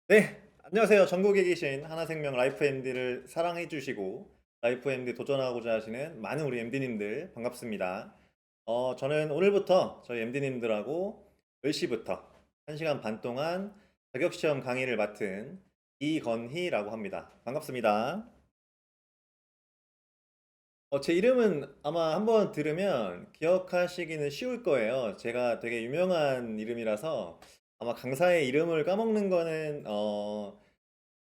네, 안녕하세요. 전국에 계신 하나생명 라이프 MD를 사랑해 주시고 라이프 MD 도전하고자 하시는 많은 우리 MD님들 반갑습니다. 저는 오늘부터 저희 MD님들하고 10시부터 1시간 반 동안 자격시험 강의를 맡은 이건희라고 합니다. 반갑습니다. 제 이름은 아마 한번 들으면 기억하시기는 쉬울 거예요. 제가 되게 유명한 이름이라서 아마 강사의 이름을 까먹는 거는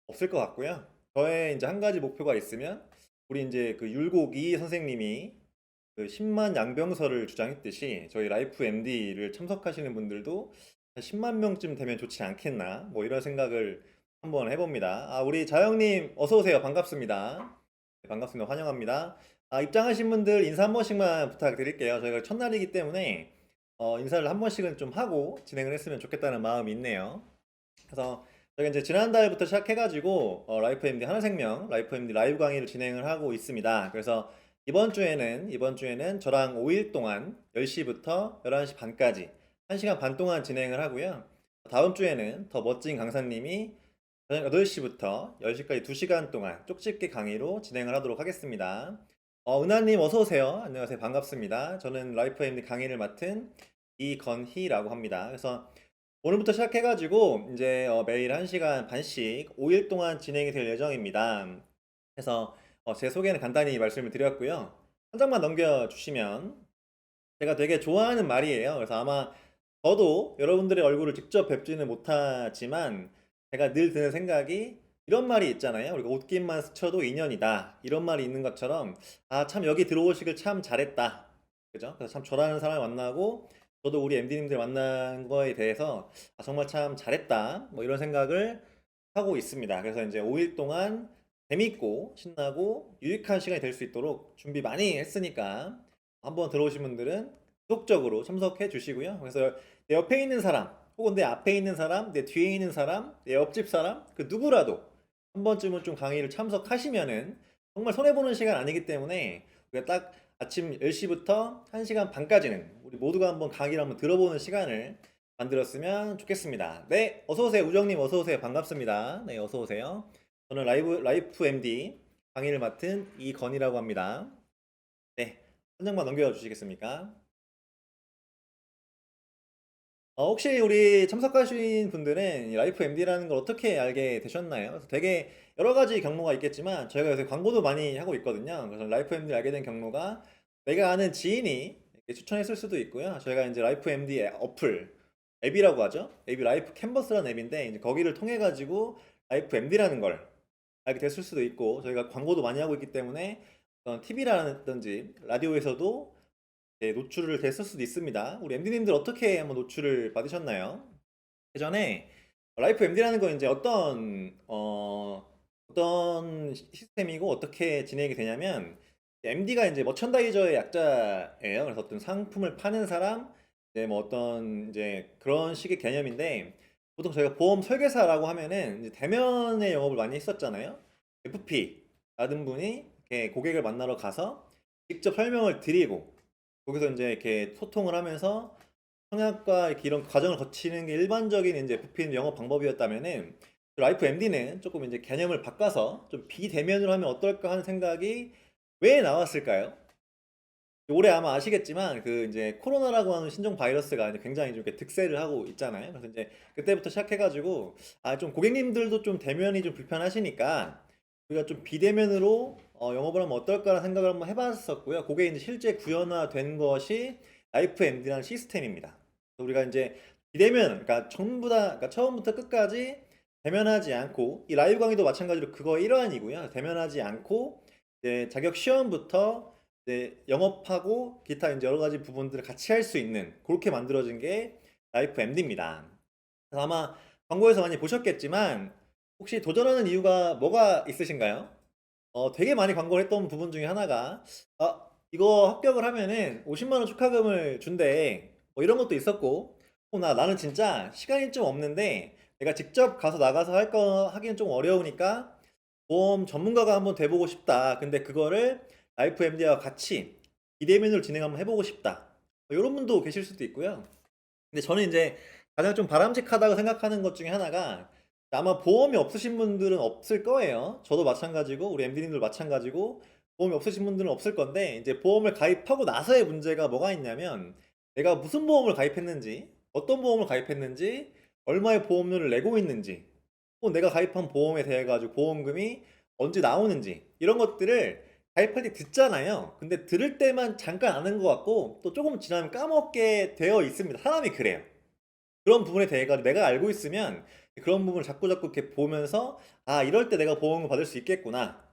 없을 것 같고요. 저의 이제 한 가지 목표가 있으면 우리 이제 그 율곡이 선생님이 그 10만 양병설을 주장했듯이 저희 라이프 MD를 참석하시는 분들도 한 10만 명쯤 되면 좋지 않겠나 뭐 이런 생각을 한번 해봅니다. 우리 자영님 어서 오세요. 반갑습니다. 네, 반갑습니다. 환영합니다. 입장하신 분들 인사 한 번씩만 부탁드릴게요. 저희가 첫날이기 때문에 인사를 한 번씩은 좀 하고 진행을 했으면 좋겠다는 마음이 있네요. 그래서 저희가 이제 지난달부터 시작해가지고 라이프 MD 하나생명 라이프 MD 라이브 강의를 진행을 하고 있습니다. 그래서 이번 주에는 저랑 5일 동안 10시부터 11시 반까지 1시간 반 동안 진행을 하고요. 다음 주에는 더 멋진 강사님이 저녁 8시부터 10시까지 2시간 동안 쪽집게 강의로 진행을 하도록 하겠습니다. 은하님 어서 오세요. 안녕하세요. 반갑습니다. 저는 라이프 MD 강의를 맡은 이건희라고 합니다. 그래서 오늘부터 시작해가지고 이제 매일 1시간 반씩 5일 동안 진행이 될 예정입니다. 그래서 제 소개는 간단히 말씀을 드렸고요. 한 장만 넘겨주시면 제가 되게 좋아하는 말이에요. 그래서 아마 저도 여러분들의 얼굴을 직접 뵙지는 못하지만 제가 늘 드는 생각이 이런 말이 있잖아요. 우리가 옷깃만 스쳐도 인연이다. 이런 말이 있는 것처럼 참 여기 들어오시길 참 잘했다. 그죠? 그래서 참 저라는 사람을 만나고 저도 우리 MD님들 만난 거에 대해서 정말 참 잘했다. 뭐 이런 생각을 하고 있습니다. 그래서 이제 5일 동안 재밌고 신나고 유익한 시간이 될 수 있도록 준비 많이 했으니까 한번 들어오신 분들은 지속적으로 참석해 주시고요. 그래서 내 옆에 있는 사람, 혹은 내 앞에 있는 사람, 내 뒤에 있는 사람, 내 옆집 사람, 그 누구라도 한 번쯤은 좀 강의를 참석하시면은 정말 손해보는 시간 아니기 때문에 우리가 딱 아침 10시부터 1시간 반까지는 우리 모두가 한번 강의를 한번 들어보는 시간을 만들었으면 좋겠습니다. 네, 어서오세요. 우정님 어서오세요. 반갑습니다. 네, 어서오세요. 저는 라이프 MD 강의를 맡은 이건이라고 합니다. 네, 한 장만 넘겨주시겠습니까? 혹시 우리 참석하신 분들은 이 라이프 MD라는 걸 어떻게 알게 되셨나요? 그래서 되게 여러 가지 경로가 있겠지만 저희가 요새 광고도 많이 하고 있거든요. 그래서 라이프 MD를 알게 된 경로가 내가 아는 지인이 이렇게 추천했을 수도 있고요. 저희가 이제 라이프 MD 어플, 앱이라고 하죠. 앱이 라이프 캔버스라는 앱인데 이제 거기를 통해 가지고 라이프 MD라는 걸 알게 됐을 수도 있고 저희가 광고도 많이 하고 있기 때문에 어떤 TV라든지 라디오에서도 노출을 됐을 수도 있습니다. 우리 MD님들 어떻게 한번 노출을 받으셨나요? 예전에 라이프 MD라는 건 이제 어떤 시스템이고 어떻게 진행이 되냐면 MD가 이제 머천다이저의 약자예요. 그래서 어떤 상품을 파는 사람, 이제 뭐 어떤 이제 그런 식의 개념인데 보통 저희가 보험 설계사라고 하면은 이제 대면의 영업을 많이 했었잖아요. FP 라는 분이 이렇게 고객을 만나러 가서 직접 설명을 드리고 거기서 이제 이렇게 소통을 하면서 청약과 이렇게 이런 과정을 거치는 게 일반적인 이제 FPN 영업 방법이었다면은 라이프 MD는 조금 이제 개념을 바꿔서 좀 비대면으로 하면 어떨까 하는 생각이 왜 나왔을까요? 올해 아마 아시겠지만 그 이제 코로나라고 하는 신종 바이러스가 이제 굉장히 좀 이렇게 득세를 하고 있잖아요. 그래서 이제 그때부터 시작해가지고 좀 고객님들도 좀 대면이 좀 불편하시니까 우리가 좀 비대면으로 영업을 하면 어떨까라는 생각을 한번 해봤었고요. 그게 이제 실제 구현화된 것이 라이프 MD라는 시스템입니다. 그래서 우리가 이제 비대면, 그러니까 전부 다, 그러니까 처음부터 끝까지 대면하지 않고 이 라이브 강의도 마찬가지로 그거 일환이고요. 대면하지 않고 이제 자격 시험부터 이제 영업하고 기타 이제 여러 가지 부분들을 같이 할 수 있는 그렇게 만들어진 게 라이프 MD입니다. 그래서 아마 광고에서 많이 보셨겠지만 혹시 도전하는 이유가 뭐가 있으신가요? 되게 많이 광고를 했던 부분 중에 하나가 이거 합격을 하면은 50만 원 축하금을 준대. 뭐 이런 것도 있었고 나는 진짜 시간이 좀 없는데 내가 직접 가서 나가서 할 거 하기는 좀 어려우니까 보험 전문가가 한번 돼보고 싶다. 근데 그거를 라이프 MD와 같이 비대면으로 진행 한번 해보고 싶다. 이런 분도 계실 수도 있고요. 근데 저는 이제 가장 좀 바람직하다고 생각하는 것 중에 하나가 아마 보험이 없으신 분들은 없을 거예요. 저도 마찬가지고 우리 MD님들 마찬가지고 보험이 없으신 분들은 없을 건데 이제 보험을 가입하고 나서의 문제가 뭐가 있냐면 내가 무슨 보험을 가입했는지 어떤 보험을 가입했는지 얼마의 보험료를 내고 있는지 또 내가 가입한 보험에 대해 가지고 보험금이 언제 나오는지 이런 것들을 가입할 때 듣잖아요. 근데 들을 때만 잠깐 아는 것 같고 또 조금 지나면 까먹게 되어 있습니다. 사람이 그래요. 그런 부분에 대해 가지고 내가 알고 있으면 그런 부분을 자꾸자꾸 이렇게 보면서 '아 이럴 때 내가 보험을 받을 수 있겠구나.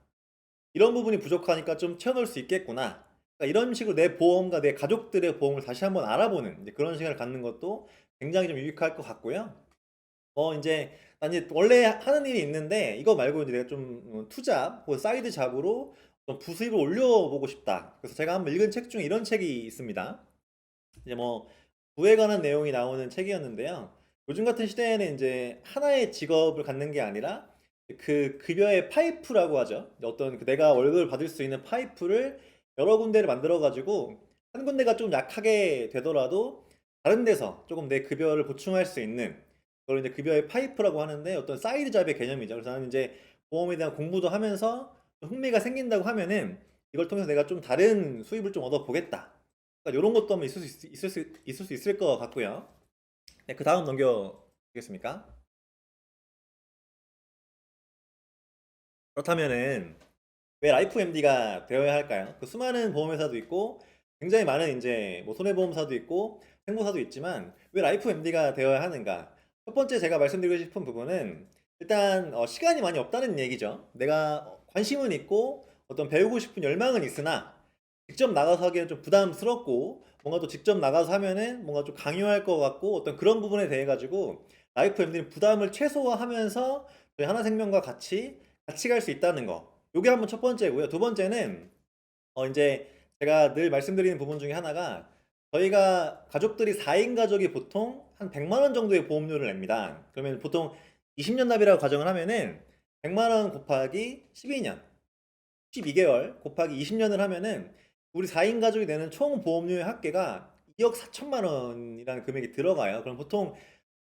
이런 부분이 부족하니까 좀 채워 넣을 수 있겠구나.' 그러니까 이런 식으로 내 보험과 내 가족들의 보험을 다시 한번 알아보는 이제 그런 시간을 갖는 것도 굉장히 좀 유익할 것 같고요. 인제 난 이제 원래 하는 일이 있는데 이거 말고 이제 내가 좀 투잡 혹은 사이드 잡으로 좀 부수입을 올려보고 싶다. 그래서 제가 한번 읽은 책 중에 이런 책이 있습니다. 이제 뭐 부에 관한 내용이 나오는 책이었는데요. 요즘 같은 시대에는 인제 하나의 직업을 갖는 게 아니라 그 급여의 파이프라고 하죠. 어떤 그 내가 월급을 받을 수 있는 파이프를 여러 군데를 만들어 가지고 한 군데가 좀 약하게 되더라도 다른 데서 쪼금 내 급여를 보충할 수 있는 그걸 이제 급여의 파이프라고 하는데 어떤 사이드 잡의 개념이죠. 그래서 나는 인제 보험에 대한 공부도 하면서 좀 흥미가 생긴다고 하면은 '이걸 통해서 내가 좀 다른 수입을 좀 얻어 보겠다.' 그러니까 요런 것도 한번 있을 수 있을 것 같고요. 네 그다음 넘겨 보겠습니까? 그렇다면은 왜 라이프 MD가 되어야 할까요? 그 수많은 보험회사도 있고 굉장히 많은 인제 뭐 손해보험사도 있고 생보사도 있지만 왜 라이프 MD가 되어야 하는가? 첫 번째 제가 말씀드리고 싶은 부분은 일단 시간이 많이 없다는 얘기죠. 내가 관심은 있고 어떤 배우고 싶은 열망은 있으나 직접 나가서 하기에는 좀 부담스럽고 뭔가 또 직접 나가서 하면은 뭔가 좀 강요할 것 같고 어떤 그런 부분에 대해 가지고 라이프 MD는 부담을 최소화하면서 저희 하나생명과 같이 갈 수 있다는 거. 요게 한번 첫 번째고요. 두 번째는 인제 제가 늘 말씀드리는 부분 중에 하나가 저희가 가족들이 4인 가족이 보통 한 1 0 0원 정도의 보험료를 냅니다. 그러면 보통 20년 납이라고 가정을 하면은 1 0 0원 곱하기 12년 12개월 곱하기 20년을 하면은 우리 4인 가족이 내는 총 보험료의 합계가 2억 4천만 원이라는 금액이 들어가요. 그럼 보통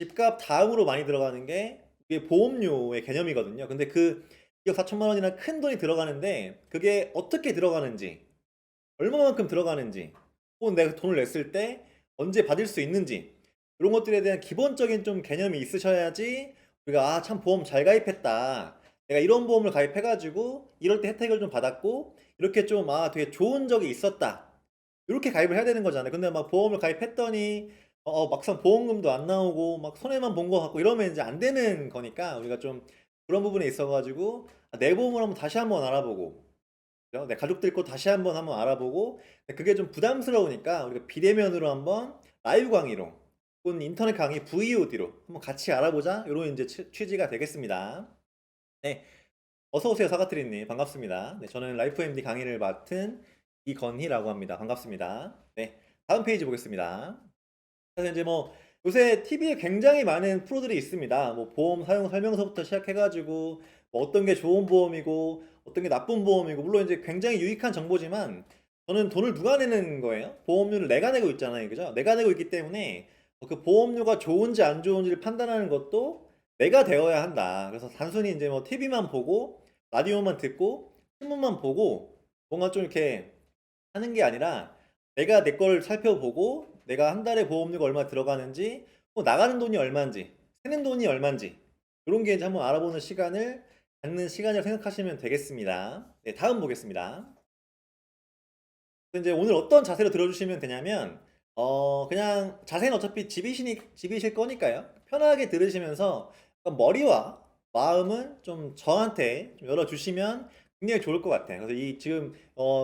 집값 다음으로 많이 들어가는 게 이게 보험료의 개념이거든요. 근데 그 2억 4천만 원이나 큰 돈이 들어가는데 그게 어떻게 들어가는지 얼마만큼 들어가는지 혹은 내가 돈을 냈을 때 언제 받을 수 있는지 이런 것들에 대한 기본적인 좀 개념이 있으셔야지 우리가 '아 참 보험 잘 가입했다. 내가 이런 보험을 가입해 가지고 이럴 때 혜택을 좀 받았고 이렇게 좀 아 되게 좋은 적이 있었다.' 요렇게 가입을 해야 되는 거잖아요. 근데 막 보험을 가입했더니 막상 보험금도 안 나오고 막 손해만 본 것 같고 이러면 인제 안 되는 거니까 우리가 좀 그런 부분에 있어 가지고 내 보험을 한번 다시 한번 알아보고 그죠? 내 가족들 거 다시 한번 알아보고 근데 그게 좀 부담스러우니까 우리가 비대면으로 한번 라이브 강의로 혹은 인터넷 강의 VOD로 한번 같이 알아보자 요런 인제 취지가 되겠습니다. 네. 어서 오세요 사과트리님. 반갑습니다. 네 저는 라이프 MD 강의를 맡은 이건희라고 합니다. 반갑습니다. 네. 다음 페이지 보겠습니다. 그래서 인제 뭐 요새 TV에 굉장히 많은 프로들이 있습니다. 뭐 보험 사용 설명서부터 시작해 가지고 뭐 어떤 게 좋은 보험이고 어떤 게 나쁜 보험이고 물론 이제 굉장히 유익한 정보지만 저는 돈을 누가 내는 거예요? 보험료를 내가 내고 있잖아요. 그죠? 내가 내고 있기 때문에 그 보험료가 좋은지 안 좋은지를 판단하는 것도 내가 되어야 한다. 그래서 단순히 인제 뭐 TV만 보고 라디오만 듣고 신문만 보고 뭔가 좀 이렇게 하는 게 아니라 내가 내 걸 살펴보고 내가 한 달에 보험료가 얼마 들어가는지 나가는 돈이 얼만지 새는 돈이 얼만지 요런 게 이제 한번 알아보는 시간을 갖는 시간이라고 생각하시면 되겠습니다. 네 다음 보겠습니다. 그래서 인제 오늘 어떤 자세로 들어주시면 되냐면 그냥 자세는 어차피 집이실 거니까요. 편하게 들으시면서 머리와 마음은 좀 저한테 좀 열어 주시면 굉장히 좋을 것 같아요. 그래서 이 지금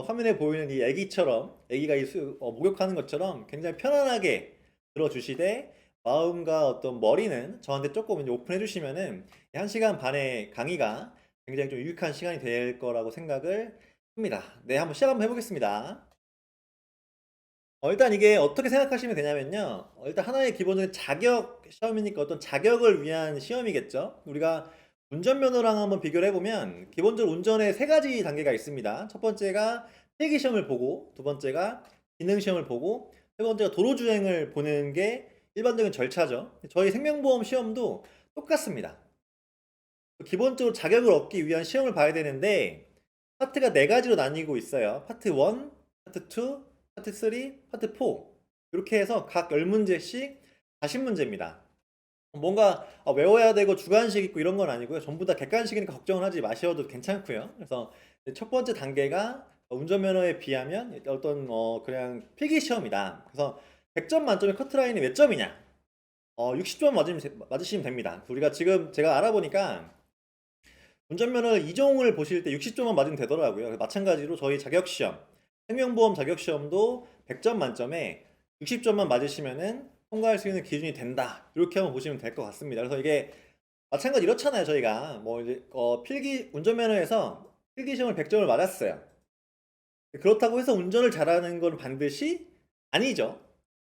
화면에 보이는 이 애기처럼 애기가 이 목욕하는 것처럼 굉장히 편안하게 들어 주시되 마음과 어떤 머리는 저한테 쪼끔 이제 오픈해 주시면은 이 1 시간 반의 강의가 굉장히 좀 유익한 시간이 될 거라고 생각을 합니다. 네 한번 시작 한번 해 보겠습니다. 일단 이게 어떻게 생각하시면 되냐면요. 일단 하나의 기본적인 자격 시험이니까 어떤 자격을 위한 시험이겠죠. 우리가 운전면허랑 한번 비교를 해 보면 기본적으로 운전에 세 가지 단계가 있습니다. 첫 번째가 필기 시험을 보고 두 번째가 기능 시험을 보고 세 번째가 도로 주행을 보는 게 일반적인 절차죠. 저희 생명보험 시험도 똑같습니다. 기본적으로 자격을 얻기 위한 시험을 봐야 되는데 파트가 네 가지로 나뉘고 있어요. 파트 1, 파트 2, 파트 3, 파트 4 이렇게 해서 각 10문제씩 40문제입니다. 뭔가 외워야 되고 주관식 있고 이런 건 아니고요. 전부 다 객관식이니까 걱정을 하지 마셔도 괜찮고요. 그래서 첫 번째 단계가 운전면허에 비하면 어떤 그냥 필기 시험이다. 그래서 100점 만점에 커트라인이 몇 점이냐? 60점 맞으시면 됩니다. 우리가 지금 제가 알아보니까 운전면허 2종을 보실 때 60점만 맞으면 되더라고요. 마찬가지로 저희 자격시험, 생명보험 자격시험도 100점 만점에 60점만 맞으시면은 통과할 수 있는 기준이 된다. 이렇게 한번 보시면 될 것 같습니다. 그래서 이게 마찬가지 이렇잖아요. 저희가 뭐 이제 필기 운전면허에서 필기 시험을 100점을 맞았어요. 그렇다고 해서 운전을 잘하는 건 반드시 아니죠.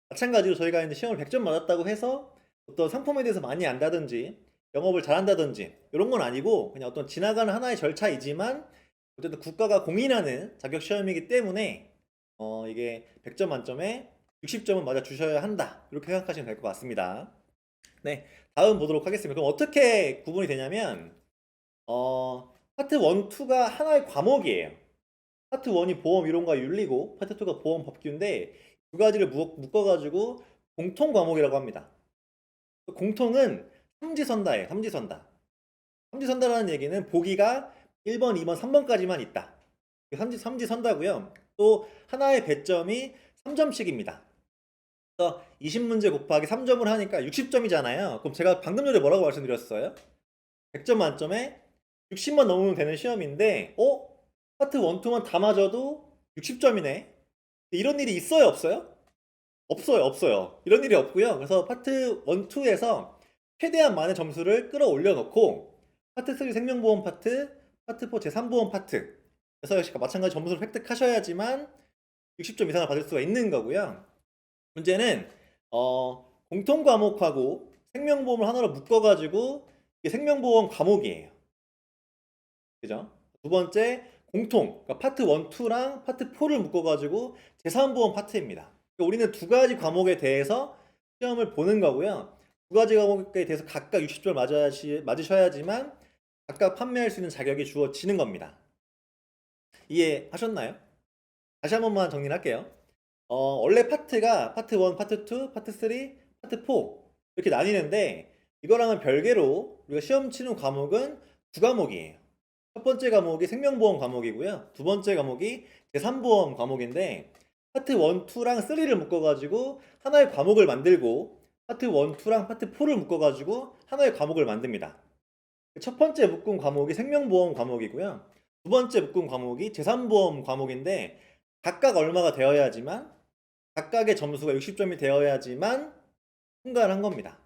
마찬가지로 저희가 이제 시험을 100점 맞았다고 해서 어떤 상품에 대해서 많이 안다든지 영업을 잘한다든지 이런 건 아니고 그냥 어떤 지나가는 하나의 절차이지만 어쨌든 국가가 공인하는 자격 시험이기 때문에 이게 100점 만점에 60점은 맞아 주셔야 한다. 이렇게 생각하시면 될 것 같습니다. 네, 다음 보도록 하겠습니다. 그럼 어떻게 구분이 되냐면 파트 1, 2가 하나의 과목이에요. 파트 1이 보험 이론과 윤리고 파트 2가 보험 법규인데 두 가지를 묶어가지고 공통 과목이라고 합니다. 공통은 삼지선다예요. 삼지선다. 삼지선다라는 얘기는 보기가 1번, 2번, 3번까지만 있다. 삼지선다고요. 또 하나의 배점이 3점씩입니다. 그래서 20문제 곱하기 3점을 하니까 60점이잖아요. 그럼 제가 방금 전에 뭐라고 말씀드렸어요? 100점 만점에 60만 넘으면 되는 시험인데 파트 1, 2만 다 맞아도 60점이네. 이런 일이 있어요, 없어요? 없어요, 없어요. 이런 일이 없고요. 그래서 파트 1, 2에서 최대한 많은 점수를 끌어올려 놓고 파트 3 생명보험 파트, 파트 4 제3보험 파트 그래서 역시 마찬가지 점수를 획득하셔야지만 60점 이상을 받을 수가 있는 거고요. 문제는 공통 과목하고 생명보험을 하나로 묶어가지고 이게 생명보험 과목이에요. 그죠? 두 번째 공통, 그러니까 파트 1, 2랑 파트 4를 묶어가지고 제3보험 파트입니다. 그러니까 우리는 두 가지 과목에 대해서 시험을 보는 거고요. 두 가지 과목에 대해서 각각 60점을 맞으셔야지만 각각 판매할 수 있는 자격이 주어지는 겁니다. 이해하셨나요? 다시 한 번만 정리를 할게요. 원래 파트가 파트 1, 파트 2, 파트 3, 파트 4 이렇게 나뉘는데 이거랑은 별개로 우리가 시험 치는 과목은 두 과목이에요. 첫 번째 과목이 생명보험 과목이고요. 두 번째 과목이 제3보험 과목인데 파트 1, 2랑 3를 묶어가지고 하나의 과목을 만들고 파트 1, 2랑 파트 4를 묶어가지고 하나의 과목을 만듭니다. 첫 번째 묶은 과목이 생명보험 과목이고요. 두 번째 묶은 과목이 제3보험 과목인데 각각 얼마가 되어야지만 각각의 점수가 60점이 되어야지만 통과를 한 겁니다.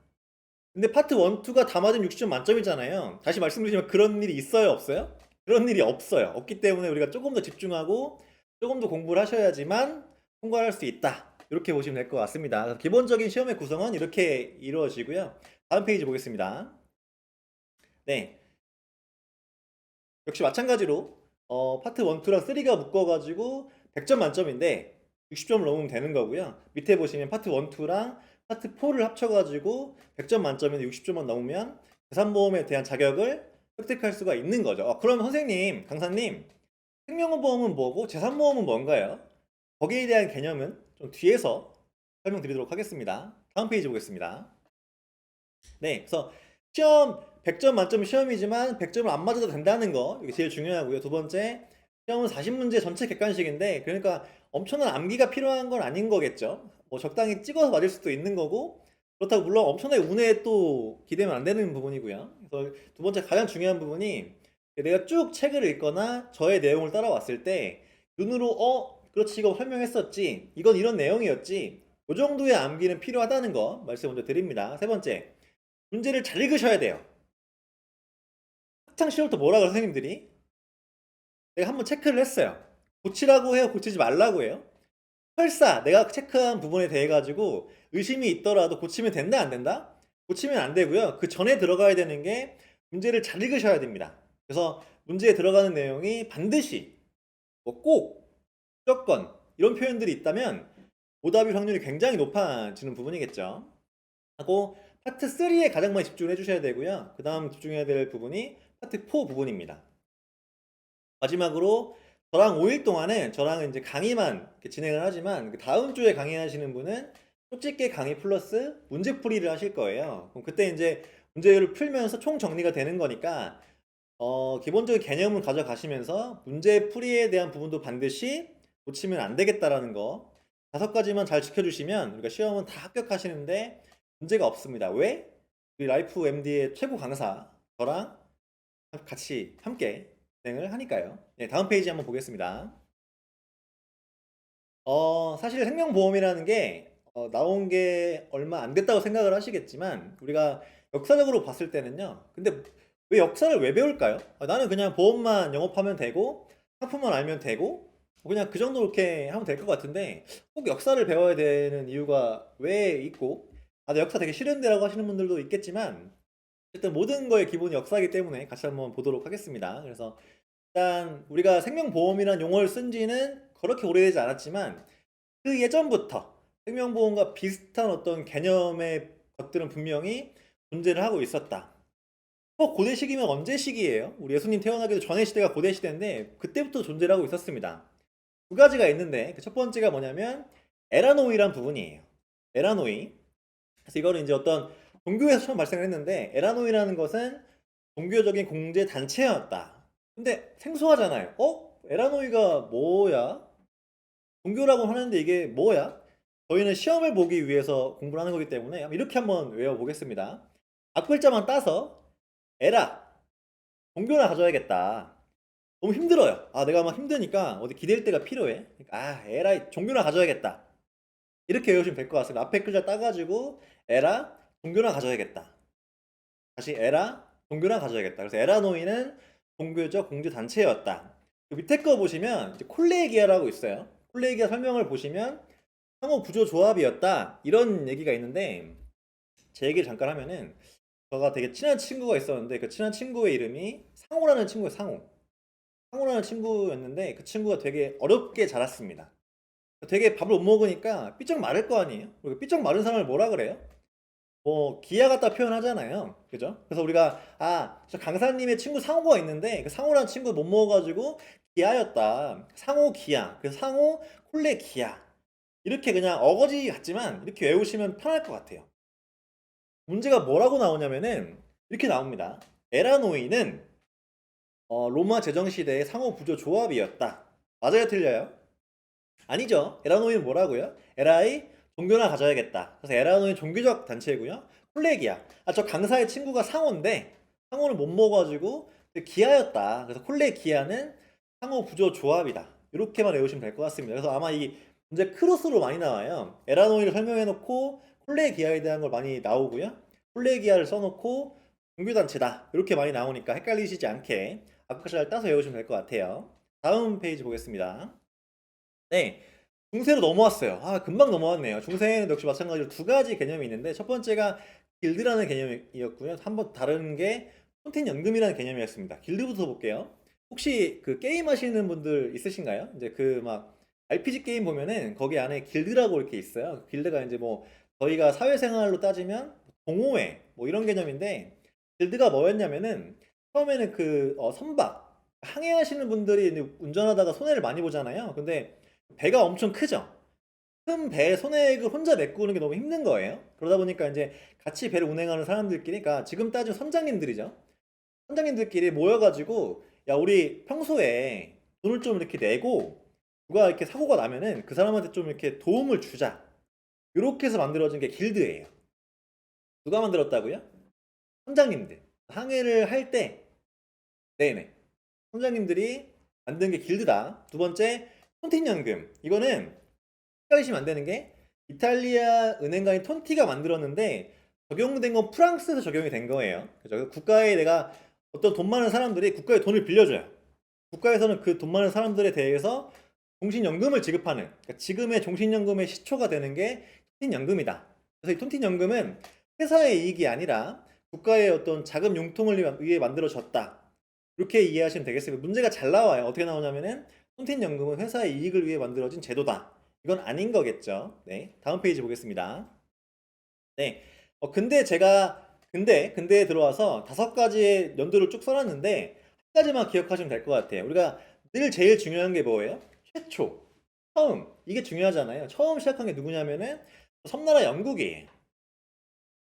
근데 파트 1, 2가 다 맞으면 60점 만점이잖아요. 다시 말씀드리지만 그런 일이 있어요, 없어요? 그런 일이 없어요. 없기 때문에 우리가 조금 더 집중하고 조금 더 공부를 하셔야지만 통과할 수 있다. 이렇게 보시면 될 것 같습니다. 기본적인 시험의 구성은 이렇게 이루어지고요. 다음 페이지 보겠습니다. 네, 역시 마찬가지로 파트 1, 2랑 3가 묶어가지고 100점 만점인데 60점을 넘으면 되는 거고요. 밑에 보시면 파트 1, 2랑 파트 4를 합쳐가지고 100점 만점인데 60점만 넘으면 재산보험에 대한 자격을 획득할 수가 있는 거죠. 그럼 선생님, 강사님, 생명보험은 뭐고 재산보험은 뭔가요? 거기에 대한 개념은 좀 뒤에서 설명드리도록 하겠습니다. 다음 페이지 보겠습니다. 네, 그래서 시험 100점 만점 시험이지만 100점을 안 맞아도 된다는 거 이게 제일 중요하고요. 두 번째, 시험은 40문제 전체 객관식인데 그러니까 엄청난 암기가 필요한 건 아닌 거겠죠. 뭐 적당히 찍어서 맞을 수도 있는 거고 그렇다고 물론 엄청나게 운에 또 기대면 안 되는 부분이고요. 그래서 두 번째 가장 중요한 부분이 내가 쭉 책을 읽거나 저의 내용을 따라왔을 때 눈으로 그렇지 이거 설명했었지 이건 이런 내용이었지 이 정도의 암기는 필요하다는 거 말씀 먼저 드립니다. 세 번째, 문제를 잘 읽으셔야 돼요. 학창 시절부터 뭐라 그래 선생님들이? 내가 한번 체크를 했어요. 고치라고 해요? 고치지 말라고 해요? 설사 내가 체크한 부분에 대해 가지고 의심이 있더라도 고치면 된다 안 된다? 고치면 안 되고요. 그 전에 들어가야 되는 게 문제를 잘 읽으셔야 됩니다. 그래서 문제에 들어가는 내용이 반드시 꼭, 무조건 이런 표현들이 있다면 오답일 확률이 굉장히 높아지는 부분이겠죠. 하고 파트 3에 가장 많이 집중을 해주셔야 되고요. 그 다음 집중해야 될 부분이 파트 4 부분입니다. 마지막으로 저랑 5일 동안은 저랑 이제 강의만 이렇게 진행을 하지만 그 다음 주에 강의하시는 분은 솔직히 강의 플러스 문제풀이를 하실 거예요. 그럼 그때 이제 문제를 풀면서 총 정리가 되는 거니까 기본적인 개념을 가져가시면서 문제풀이에 대한 부분도 반드시 놓치면 안 되겠다라는 거 5가지만 잘 지켜주시면 우리가 시험은 다 합격하시는데 문제가 없습니다. 왜? 우리 라이프 MD의 최고 강사 저랑 같이 함께 진행을 하니까요. 네, 다음 페이지 한번 보겠습니다. 사실 생명보험이라는 게 나온 게 얼마 안 됐다고 생각을 하시겠지만 우리가 역사적으로 봤을 때는요. 근데 왜 역사를 왜 배울까요? 나는 그냥 보험만 영업하면 되고 상품만 알면 되고 그냥 그 정도 이렇게 하면 될 것 같은데 꼭 역사를 배워야 되는 이유가 왜 있고 나 역사 되게 싫은데라고 하시는 분들도 있겠지만 일단 모든 거의 기본이 역사이기 때문에 같이 한번 보도록 하겠습니다. 그래서 일단 우리가 생명보험이란 용어를 쓴 지는 그렇게 오래되지 않았지만 그 예전부터 생명보험과 비슷한 어떤 개념의 것들은 분명히 존재를 하고 있었다. 고대 시기면 언제 시기예요? 우리 예수님 태어나기도 전의 시대가 고대 시대인데 그때부터 존재를 하고 있었습니다. 두 가지가 있는데 그 첫 번째가 뭐냐면 에라노이란 부분이에요. 에라노이. 그래서 이거는 이제 어떤 종교에서 처음 발생을 했는데 에라노이라는 것은 종교적인 공제 단체였다. 근데 생소하잖아요. 에라노이가 뭐야? 종교라고 하는데 이게 뭐야? 저희는 시험을 보기 위해서 공부를 하는 거기 때문에 이렇게 한번 외워보겠습니다. 앞글자만 따서 에라, 종교나 가져야겠다. 너무 힘들어요. 내가 막 힘드니까 어디 기댈 때가 필요해. 그러니까, 에라, 종교나 가져야겠다. 이렇게 외우시면 될 것 같습니다. 앞에 글자 따가지고 에라, 종교나 가져야겠다. 다시 에라, 종교나 가져야겠다. 그래서 에라노이는 종교적 공주 단체였다. 그 밑에 거 보시면 이제 콜레기아라고 있어요. 콜레기아 설명을 보시면 상호 구조 조합이었다. 이런 얘기가 있는데 제 얘기를 잠깐 하면은 제가 되게 친한 친구가 있었는데 그 친한 친구의 이름이 상호라는 친구예요. 상호. 상호라는 친구였는데 그 친구가 되게 어렵게 자랐습니다. 되게 밥을 못 먹으니까 삐쩍 마를 거 아니에요? 그리고 삐쩍 마른 사람을 뭐라 그래요? 기아 같다 표현하잖아요. 그죠? 그래서 우리가 저 강사님의 친구 상호가 있는데 그 상호라는 친구 못 먹어가지고 기아였다. 상호 기아. 그래서 상호 콜레 기아. 이렇게 그냥 어거지 같지만 이렇게 외우시면 편할 것 같아요. 문제가 뭐라고 나오냐면은 이렇게 나옵니다. 에라노이는 로마 제정시대의 상호 구조 조합이었다. 맞아요, 틀려요? 아니죠. 에라노이는 뭐라고요? 에라이 종교나 가져야겠다. 그래서 에라노이는 종교적 단체고요. 콜레기아. 저 강사의 친구가 상호인데 상호를 못 먹어가지고 기아였다. 그래서 콜레기아는 상호 구조 조합이다. 이렇게만 외우시면 될 것 같습니다. 그래서 아마 이 문제 크로스로 많이 나와요. 에라노이를 설명해놓고 콜레기아에 대한 걸 많이 나오고요. 콜레기아를 써놓고 종교단체다. 이렇게 많이 나오니까 헷갈리시지 않게 앞글자를 따서 외우시면 될 것 같아요. 다음 페이지 보겠습니다. 네, 중세로 넘어왔어요. 금방 넘어왔네요. 중세에는 역시 마찬가지로 두 가지 개념이 있는데 첫 번째가 길드라는 개념이었고요. 한번 다른 게 폰틴 연금이라는 개념이었습니다. 길드부터 볼게요. 혹시 그 게임 하시는 분들 있으신가요? 이제 그 막 RPG 게임 보면은 거기 안에 길드라고 이렇게 있어요. 길드가 이제 뭐 저희가 사회생활로 따지면 동호회 뭐 이런 개념인데 길드가 뭐였냐면은 처음에는 그 선박 항해하시는 분들이 이제 운전하다가 손해를 많이 보잖아요. 근데 배가 엄청 크죠. 큰 배의 손해액을 혼자 메꾸는 게 너무 힘든 거예요. 그러다 보니까 이제 같이 배를 운행하는 사람들끼리, 그러니까 지금 따지면 선장님들이죠. 선장님들끼리 모여가지고 야 우리 평소에 돈을 좀 이렇게 내고 누가 이렇게 사고가 나면은 그 사람한테 좀 이렇게 도움을 주자. 이렇게 해서 만들어진 게 길드예요. 누가 만들었다고요? 선장님들. 항해를 할 때, 네네. 선장님들이 만든 게 길드다. 두 번째, 폰틴연금. 이거는 헷갈리시면 안 되는 게 이탈리아 은행가인 톤티가 만들었는데 적용된 건 프랑스에서 적용이 된 거예요. 그죠? 국가에 내가 어떤 돈 많은 사람들이 국가에 돈을 빌려줘요. 국가에서는 그 돈 많은 사람들에 대해서 종신연금을 지급하는, 그러니까 지금의 종신연금의 시초가 되는 게 톤틴연금이다. 그래서 이 톤틴연금은 회사의 이익이 아니라 국가의 어떤 자금 융통을 위해 만들어졌다. 이렇게 이해하시면 되겠습니다. 문제가 잘 나와요. 어떻게 나오냐면은 톤틴연금은 회사의 이익을 위해 만들어진 제도다. 이건 아닌 거겠죠. 네, 다음 페이지 보겠습니다. 네, 근데 제가 근대에 들어와서 5가지의 연도를 쭉 써놨는데 한 가지만 기억하시면 될 것 같아요. 우리가 늘 제일 중요한 게 뭐예요? 최초, 처음. 이게 중요하잖아요. 처음 시작한 게 누구냐면은 섬나라 영국이에요.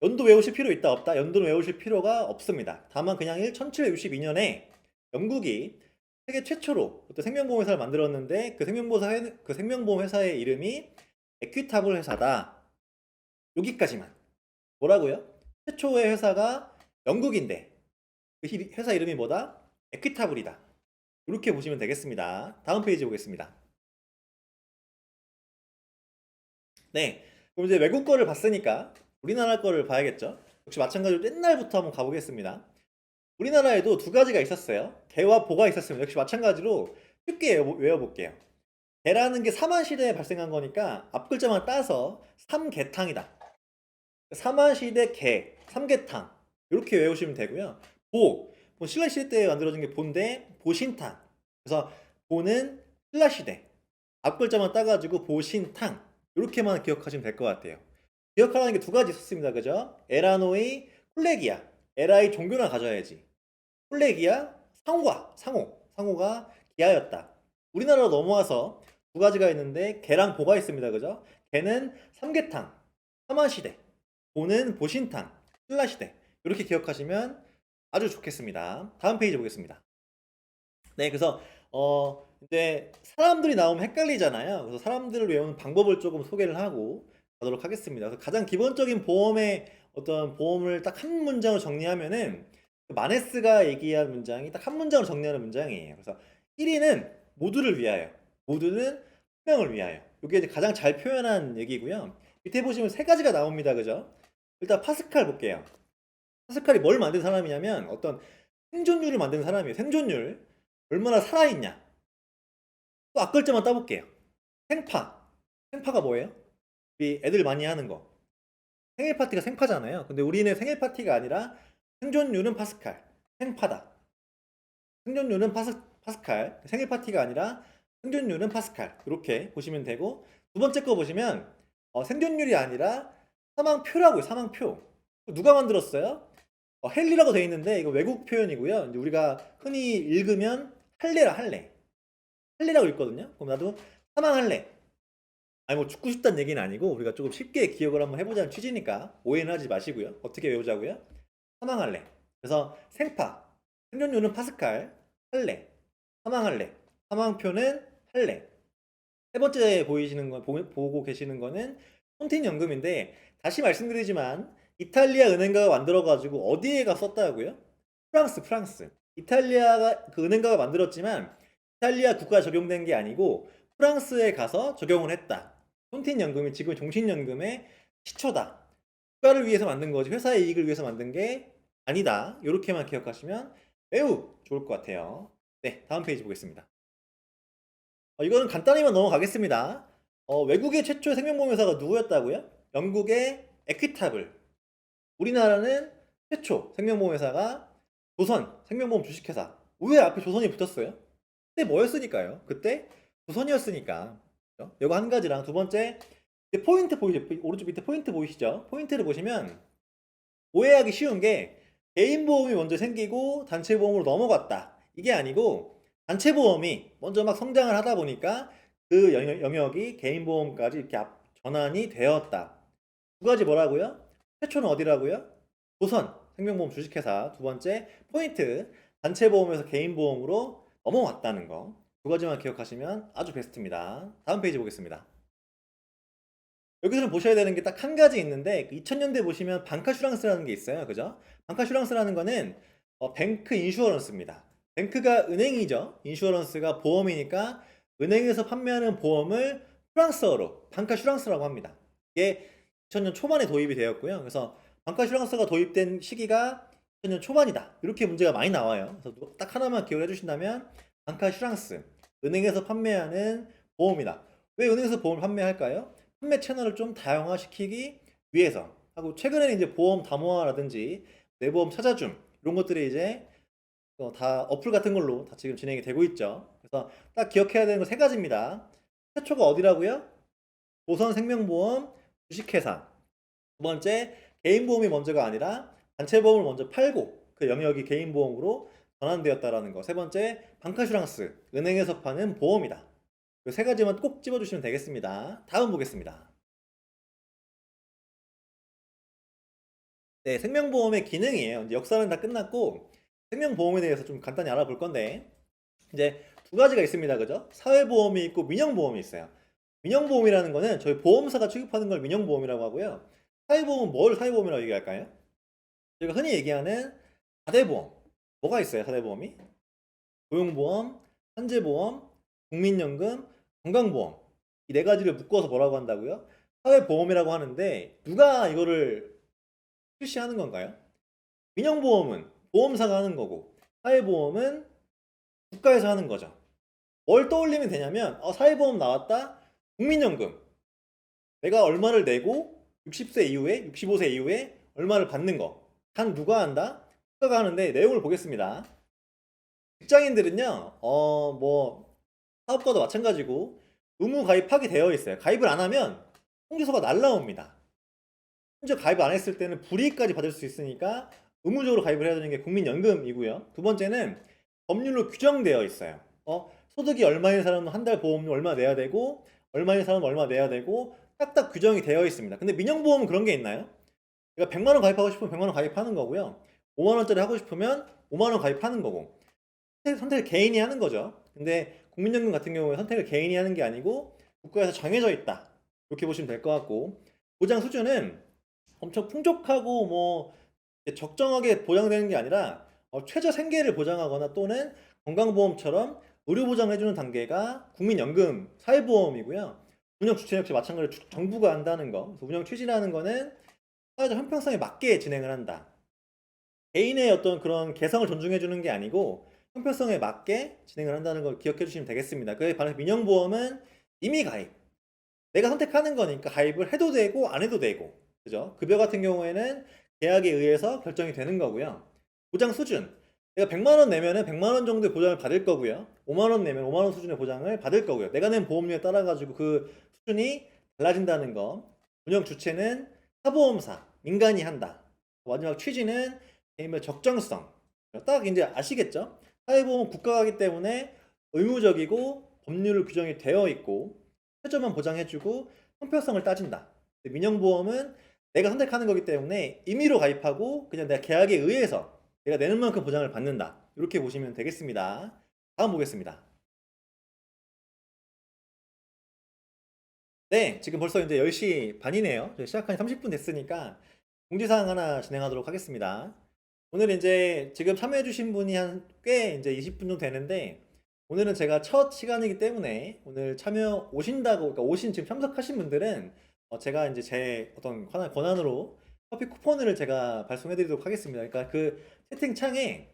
연도 외우실 필요 있다 없다? 연도는 외우실 필요가 없습니다. 다만 그냥 1762년에 영국이 세계 최초로 어떤 생명보험 회사를 만들었는데 그 생명보험 회사의 이름이 에퀴타블 회사다. 여기까지만. 뭐라고요? 최초의 회사가 영국인데 그 회사 이름이 뭐다? 에퀴타블이다. 이렇게 보시면 되겠습니다. 다음 페이지 보겠습니다. 네, 그럼 이제 외국 거를 봤으니까 우리나라 거를 봐야겠죠. 역시 마찬가지로 옛날부터 한번 가보겠습니다. 우리나라에도 2가지가 있었어요. 개와 보가 있었습니다. 역시 마찬가지로 쉽게 외워볼게요. 개라는 게 사만시대에 발생한 거니까 앞 글자만 따서 삼계탕이다. 사만시대 개, 삼계탕 이렇게 외우시면 되고요. 뭐 신라시대 때 만들어진 게 보인데 보신탕. 그래서 보는 신라시대. 앞 글자만 따가지고 보신탕 이렇게만 기억하시면 될 것 같아요. 기억하라는 게 2가지 있었습니다. 그죠? 에라노이, 콜레기아. 에라의 종교나 가져야지. 콜레기아, 상호가 기아였다. 우리나라로 넘어와서 2가지가 있는데 개랑 보가 있습니다. 그죠? 개는 삼계탕, 사만시대. 보는 보신탕, 신라시대. 이렇게 기억하시면 아주 좋겠습니다. 다음 페이지 보겠습니다. 네, 그래서 이제 사람들이 나오면 헷갈리잖아요. 그래서 사람들을 외우는 방법을 조금 소개를 하고 가도록 하겠습니다. 그래서 가장 기본적인 보험의 어떤 보험을 딱 한 문장으로 정리하면은 마네스가 얘기한 문장이 딱 한 문장으로 정리하는 문장이에요. 그래서 1위는 모두를 위하여, 모두는 한 명을 위하여. 이게 이제 가장 잘 표현한 얘기고요. 밑에 보시면 3가지가 나옵니다. 그죠? 일단 파스칼 볼게요. 파스칼이 뭘 만든 사람이냐면 어떤 생존율을 만든 사람이에요. 생존율. 얼마나 살아있냐. 또 앞글자만 따볼게요. 생파. 생파가 뭐예요? 우리 애들 많이 하는 거. 생일 파티가 생파잖아요. 근데 우리는 생일 파티가 아니라 생존율은 파스칼. 생파다. 생존율은 파스칼. 생일 파티가 아니라 생존율은 파스칼. 이렇게 보시면 되고, 2번째 거 보시면 생존율이 아니라 사망표라고요. 사망표. 누가 만들었어요? 헨리라고 되어 있는데 이거 외국 표현이고요. 이제 우리가 흔히 읽으면 할례라 할례. 할례라고 읽거든요. 그럼 나도 사망할래. 아니 뭐 죽고 싶다는 얘기는 아니고 우리가 조금 쉽게 기억을 한번 해보자는 취지니까 오해는 하지 마시고요. 어떻게 외우자고요? 사망할래. 그래서 생파. 생존율은 파스칼. 할래. 사망할래. 사망표는 할래. 3번째 보이시는 거 보고 계시는 거는 폰틴 연금인데 다시 말씀드리지만 이탈리아 은행가가 만들어 가지고 어디에가 썼다고요? 프랑스. 이탈리아가 그 은행가가 만들었지만 이탈리아 국가에 적용된 게 아니고 프랑스에 가서 적용을 했다. 폰틴 연금이 지금 종신연금의 시초다. 국가를 위해서 만든 거지 회사의 이익을 위해서 만든 게 아니다. 이렇게만 기억하시면 매우 좋을 것 같아요. 네, 다음 페이지 보겠습니다. 이거는 간단히만 넘어가겠습니다. 외국의 최초의 생명보험회사가 누구였다고요? 영국의 에퀴타블. 우리나라는 최초 생명보험회사가 조선 생명보험 주식회사. 왜 앞에 조선이 붙었어요? 그때 뭐였으니까요? 그때 조선이었으니까. 그죠? 이거 한 가지랑 2번째 포인트 보이시죠? 오른쪽 밑에 포인트 보이시죠? 포인트를 보시면 오해하기 쉬운 게 개인 보험이 먼저 생기고 단체 보험으로 넘어갔다. 이게 아니고 단체 보험이 먼저 막 성장을 하다 보니까 그 영역이 개인 보험까지 이렇게 전환이 되었다. 2가지 뭐라고요? 최초는 어디라고요? 조선 생명보험 주식회사. 2번째 포인트 단체 보험에서 개인 보험으로 넘어왔다는 거. 2가지만 기억하시면 아주 베스트입니다. 다음 페이지 보겠습니다. 여기서는 보셔야 되는 게 딱 한 가지 있는데 2000년대 보시면 방카슈랑스라는 게 있어요. 그죠? 방카슈랑스라는 거는 뱅크 인슈어런스입니다. 뱅크가 은행이죠. 인슈어런스가 보험이니까 은행에서 판매하는 보험을 프랑스어로 방카슈랑스라고 합니다. 이게 2000년 초반에 도입이 되었고요. 그래서 방카슈랑스가 도입된 시기가 2000년 초반이다. 이렇게 문제가 많이 나와요. 그래서 딱 하나만 기억해 주신다면 방카슈랑스, 은행에서 판매하는 보험이다. 왜 은행에서 보험을 판매할까요? 판매 채널을 좀 다양화시키기 위해서 하고, 최근에는 이제 보험 담화라든지 내보험 찾아줌 이런 것들이 이제 다 어플 같은 걸로 다 지금 진행이 되고 있죠. 그래서 딱 기억해야 되는 거 3가지입니다. 최초가 어디라고요? 조선생명보험 주식회사. 2번째 개인보험이 먼저가 아니라 단체 보험을 먼저 팔고 그 영역이 개인 보험으로 전환되었다라는 거. 세 번째, 방카슈랑스, 은행에서 파는 보험이다. 이 세 가지만 꼭 집어주시면 되겠습니다. 다음 보겠습니다. 네, 생명보험의 기능이에요. 이제 역사는 다 끝났고 생명보험에 대해서 좀 간단히 알아볼 건데 이제 두 가지가 있습니다. 그죠? 사회보험이 있고 민영보험이 있어요. 민영보험이라는 거는 저희 보험사가 취급하는 걸 민영보험이라고 하고요. 사회보험은 뭘 사회보험이라고 얘기할까요? 저희가 흔히 얘기하는 4대 보험. 뭐가 있어요, 4대 보험이? 고용보험, 산재보험, 국민연금, 건강보험. 이 네 가지를 묶어서 뭐라고 한다고요? 사회보험이라고 하는데 누가 이거를 출시하는 건가요? 민영보험은 보험사가 하는 거고 사회보험은 국가에서 하는 거죠. 뭘 떠올리면 되냐면 사회보험 나왔다. 국민연금. 내가 얼마를 내고 60세 이후에 65세 이후에 얼마를 받는 거. 단 누가 한다? 국가가 하는데 내용을 보겠습니다. 직장인들은요. 뭐 사업과도 마찬가지고 의무 가입하게 되어 있어요. 가입을 안 하면 통지서가 날라옵니다. 심지어 가입 안 했을 때는 불이익까지 받을 수 있으니까 의무적으로 가입을 해야 되는 게 국민연금이고요. 두 번째는 법률로 규정되어 있어요. 소득이 얼마인 사람은 한 달 보험료 얼마 내야 되고 얼마인 사람은 얼마 내야 되고 딱딱 규정이 되어 있습니다. 근데 민영보험은 그런 게 있나요? 내가 100만 원 가입하고 싶으면 100만 원 가입하는 거고요. 5만 원짜리 하고 싶으면 5만 원 가입하는 거고 선택을 개인이 하는 거죠. 근데 국민연금 같은 경우에 선택을 개인이 하는 게 아니고 국가에서 정해져 있다. 이렇게 보시면 될 것 같고 보장 수준은 엄청 풍족하고 뭐 적정하게 보장되는 게 아니라 최저 생계를 보장하거나 또는 건강보험처럼 의료 보장해주는 단계가 국민연금, 사회보험이고요. 운영 주체 역시 마찬가지로 정부가 한다는 거. 그래서 운영 취지라는 거는 사회적 형평성에 맞게 진행을 한다. 개인의 어떤 그런 개성을 존중해주는 게 아니고 형평성에 맞게 진행을 한다는 걸 기억해 주시면 되겠습니다. 그에 반해서 민영보험은 이미 가입. 내가 선택하는 거니까 가입을 해도 되고 안 해도 되고. 그죠? 급여 같은 경우에는 계약에 의해서 결정이 되는 거고요. 보장 수준. 내가 100만 원 내면은 100만 원 정도의 보장을 받을 거고요. 5만 원 내면 5만 원 수준의 보장을 받을 거고요. 내가 낸 보험료에 따라 가지고 그 수준이 달라진다는 거. 운영 주체는 사보험사, 민간이 한다. 마지막 취지는 개인별 적정성. 딱 이제 아시겠죠? 사회보험은 국가가 하기 때문에 의무적이고 법률로 규정이 되어 있고 최저만 보장해주고 형평성을 따진다. 민영보험은 내가 선택하는 거기 때문에 임의로 가입하고 그냥 내가 계약에 의해서 내가 내는 만큼 보장을 받는다. 이렇게 보시면 되겠습니다. 다음 보겠습니다. 네, 지금 벌써 이제 10시 반이네요. 시작한 지 30분 됐으니까 공지사항 하나 진행하도록 하겠습니다. 오늘 이제 지금 참여해주신 분이 한 꽤 이제 20분 정도 되는데 오늘은 제가 첫 시간이기 때문에 오늘 참여 오신다고, 그러니까 오신 지금 참석하신 분들은 제가 이제 제 어떤 권한으로 커피 쿠폰을 제가 발송해드리도록 하겠습니다. 그러니까 그 채팅창에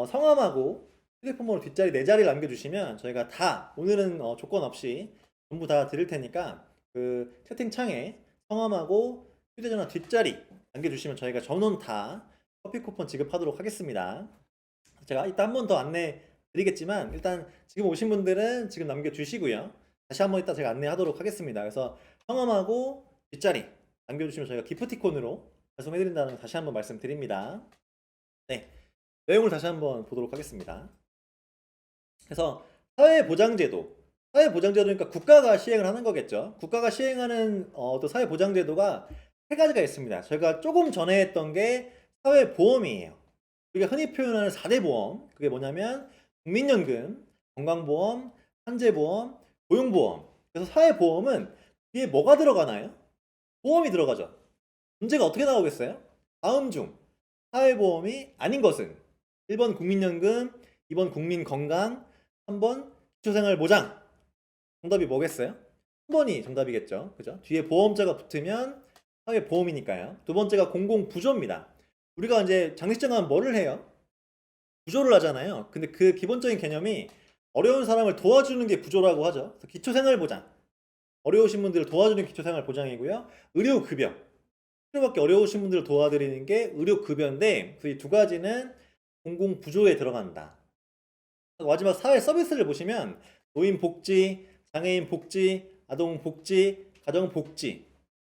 성함하고 휴대폰번호 뒷자리 네 자리를 남겨주시면 저희가 다 오늘은 조건 없이 전부 다 드릴 테니까 그 채팅창에 성함하고 휴대전화 뒷자리 남겨주시면 저희가 전원 다 커피 쿠폰 지급하도록 하겠습니다. 제가 이따 한 번 더 안내 드리겠지만 일단 지금 오신 분들은 지금 남겨주시고요. 다시 한번 이따 제가 안내하도록 하겠습니다. 그래서 성함하고 뒷자리 남겨주시면 저희가 기프티콘으로 발송해드린다는 거 다시 한번 말씀드립니다. 네, 내용을 다시 한번 보도록 하겠습니다. 그래서 사회보장제도, 사회보장제도니까 국가가 시행을 하는 거겠죠. 국가가 시행하는 또 사회보장제도가 세 가지가 있습니다. 저희가 조금 전에 했던 게 사회보험이에요. 우리가 흔히 표현하는 4대 보험, 그게 뭐냐면 국민연금, 건강보험, 산재보험, 고용보험. 그래서 사회보험은 뒤에 뭐가 들어가나요? 보험이 들어가죠. 문제가 어떻게 나오겠어요? 다음 중 사회보험이 아닌 것은 1번 국민연금, 2번 국민건강, 3번 기초생활보장. 정답이 뭐겠어요? 3번이 정답이겠죠. 그죠? 뒤에 보험자가 붙으면 사회보험이니까요. 두 번째가 공공부조입니다. 우리가 이제 장례식장 가면 뭐를 해요? 부조를 하잖아요. 근데 그 기본적인 개념이 어려운 사람을 도와주는 게 부조라고 하죠. 그래서 기초생활보장. 어려우신 분들을 도와주는 기초생활보장이고요. 의료급여. 필요밖에 어려우신 분들을 도와드리는 게 의료급여인데 그 이 두 가지는 공공부조에 들어간다. 마지막 사회 서비스를 보시면 노인복지, 장애인복지, 아동복지, 가정복지.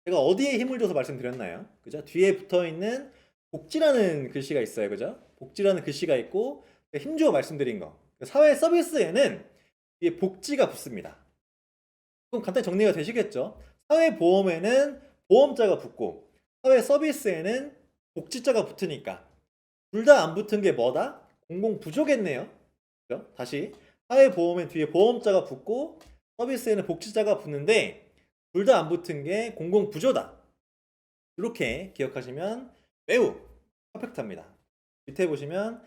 제가 어디에 힘을 줘서 말씀드렸나요? 그죠? 뒤에 붙어 있는 복지라는 글씨가 있어요. 그죠? 복지라는 글씨가 있고 힘주어 말씀드린 거. 사회 서비스에는 이게 복지가 붙습니다. 그럼 간단히 정리가 되시겠죠? 사회보험에는 보험자가 붙고 사회 서비스에는 복지자가 붙으니까 둘 다 안 붙은 게 뭐다? 공공부조겠네요. 그죠? 다시 사회보험엔 뒤에 보험자가 붙고 서비스에는 복지자가 붙는데 둘 다 안 붙은 게 공공부조다. 이렇게 기억하시면 매우 퍼펙트합니다. 밑에 보시면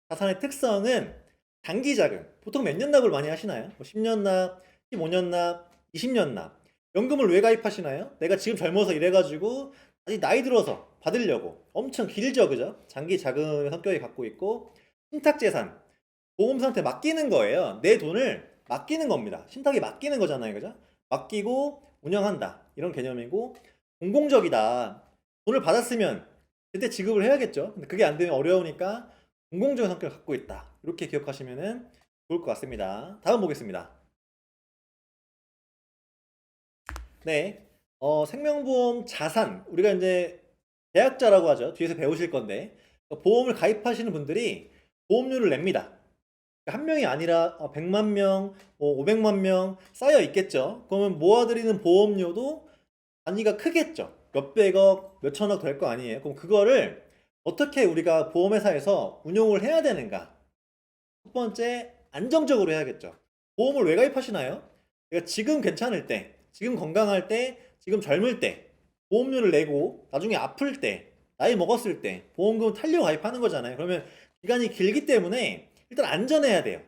자산의 특성은 단기자금. 보통 몇 년 납을 많이 하시나요? 뭐 10년 납, 15년 납, 20년 납. 연금을 왜 가입하시나요? 내가 지금 젊어서 일해가지고 아직 나이 들어서 받으려고. 엄청 길죠, 그죠? 장기 자금의 성격이 갖고 있고 신탁재산. 보험사한테 맡기는 거예요. 내 돈을 맡기는 겁니다. 신탁이 맡기는 거잖아요, 그죠? 맡기고 운영한다. 이런 개념이고 공공적이다. 돈을 받았으면 그때 지급을 해야겠죠. 근데 그게 안 되면 어려우니까 공공적인 성격을 갖고 있다. 이렇게 기억하시면 좋을 것 같습니다. 다음 보겠습니다. 네. 생명보험 자산. 우리가 이제 계약자라고 하죠. 뒤에서 배우실 건데. 보험을 가입하시는 분들이 보험료를 냅니다. 한 명이 아니라 100만 명, 500만 명 쌓여 있겠죠. 그러면 모아드리는 보험료도 단위가 크겠죠. 몇백억, 몇천억 될 거 아니에요. 그럼 그거를 어떻게 우리가 보험회사에서 운용을 해야 되는가? 첫 번째, 안정적으로 해야겠죠. 보험을 왜 가입하시나요? 내가 지금 괜찮을 때, 지금 건강할 때, 지금 젊을 때, 보험료를 내고 나중에 아플 때, 나이 먹었을 때, 보험금 탈려 가입하는 거잖아요. 그러면 기간이 길기 때문에 일단 안전해야 돼요.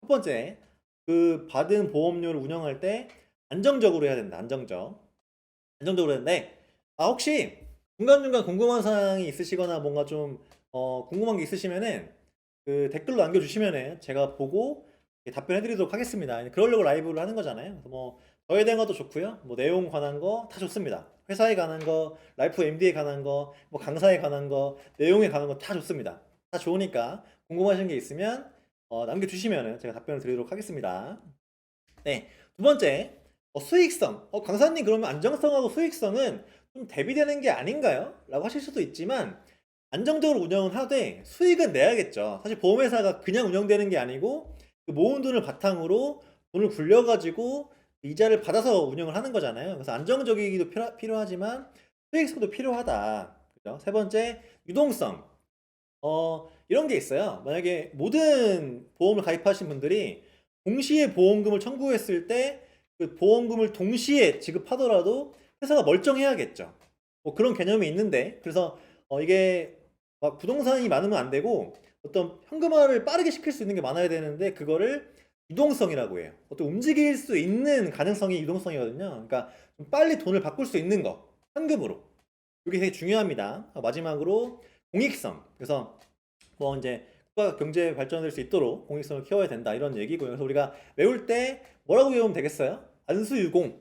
첫 번째, 그 받은 보험료를 운영할 때 안정적으로 해야 된다. 안정적으로 했는데 혹시 중간중간 궁금한 사항이 있으시거나 뭔가 좀 궁금한 게 있으시면은 그 댓글로 남겨주시면은 제가 보고 답변해 드리도록 하겠습니다. 그러려고 라이브를 하는 거잖아요. 그래서 뭐 저에 대한 것도 좋고요. 뭐 내용 관한 거 다 좋습니다. 회사에 관한 거, 라이프 MD에 관한 거, 뭐 강사에 관한 거, 내용에 관한 거 다 좋습니다. 다 좋으니까 궁금하신 게 있으면 남겨주시면은 제가 답변을 드리도록 하겠습니다. 네, 두 번째 수익성. 강사님 그러면 안정성하고 수익성은 좀 대비되는 게 아닌가요? 라고 하실 수도 있지만 안정적으로 운영을 하되 수익은 내야겠죠. 사실 보험회사가 그냥 운영되는 게 아니고 그 모은 돈을 바탕으로 돈을 굴려가지고 이자를 받아서 운영을 하는 거잖아요. 그래서 안정적이기도 필요하지만 수익성도 필요하다. 그죠? 세 번째, 유동성. 이런 게 있어요. 만약에 모든 보험을 가입하신 분들이 동시에 보험금을 청구했을 때 그 보험금을 동시에 지급하더라도 회사가 멀쩡해야겠죠. 뭐 그런 개념이 있는데 그래서 이게 막 부동산이 많으면 안 되고 어떤 현금화를 빠르게 시킬 수 있는 게 많아야 되는데 그거를 유동성이라고 해요. 어떤 움직일 수 있는 가능성이 유동성이거든요. 그러니까 좀 빨리 돈을 바꿀 수 있는 거 현금으로. 이게 되게 중요합니다. 마지막으로 공익성. 그래서 뭐 이제 국가 경제 발전될 수 있도록 공익성을 키워야 된다 이런 얘기고요. 그래서 우리가 외울 때 뭐라고 외우면 되겠어요? 안수유공.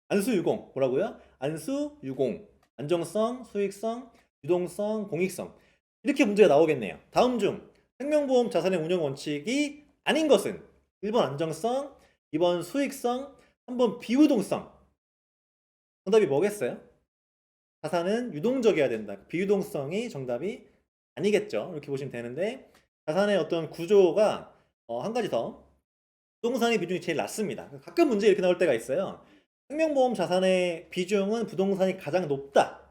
안수유공. 뭐라고요? 안수유공. 안정성, 수익성, 유동성, 공익성. 이렇게 문제가 나오겠네요. 다음 중 생명보험 자산의 운영 원칙이 아닌 것은 1번 안정성, 2번 수익성, 3번 비유동성. 정답이 뭐겠어요? 자산은 유동적이어야 된다. 비유동성이 정답이 아니겠죠. 이렇게 보시면 되는데 자산의 어떤 구조가 한 가지 더 부동산의 비중이 제일 낮습니다. 가끔 문제 이렇게 나올 때가 있어요. 생명보험 자산의 비중은 부동산이 가장 높다.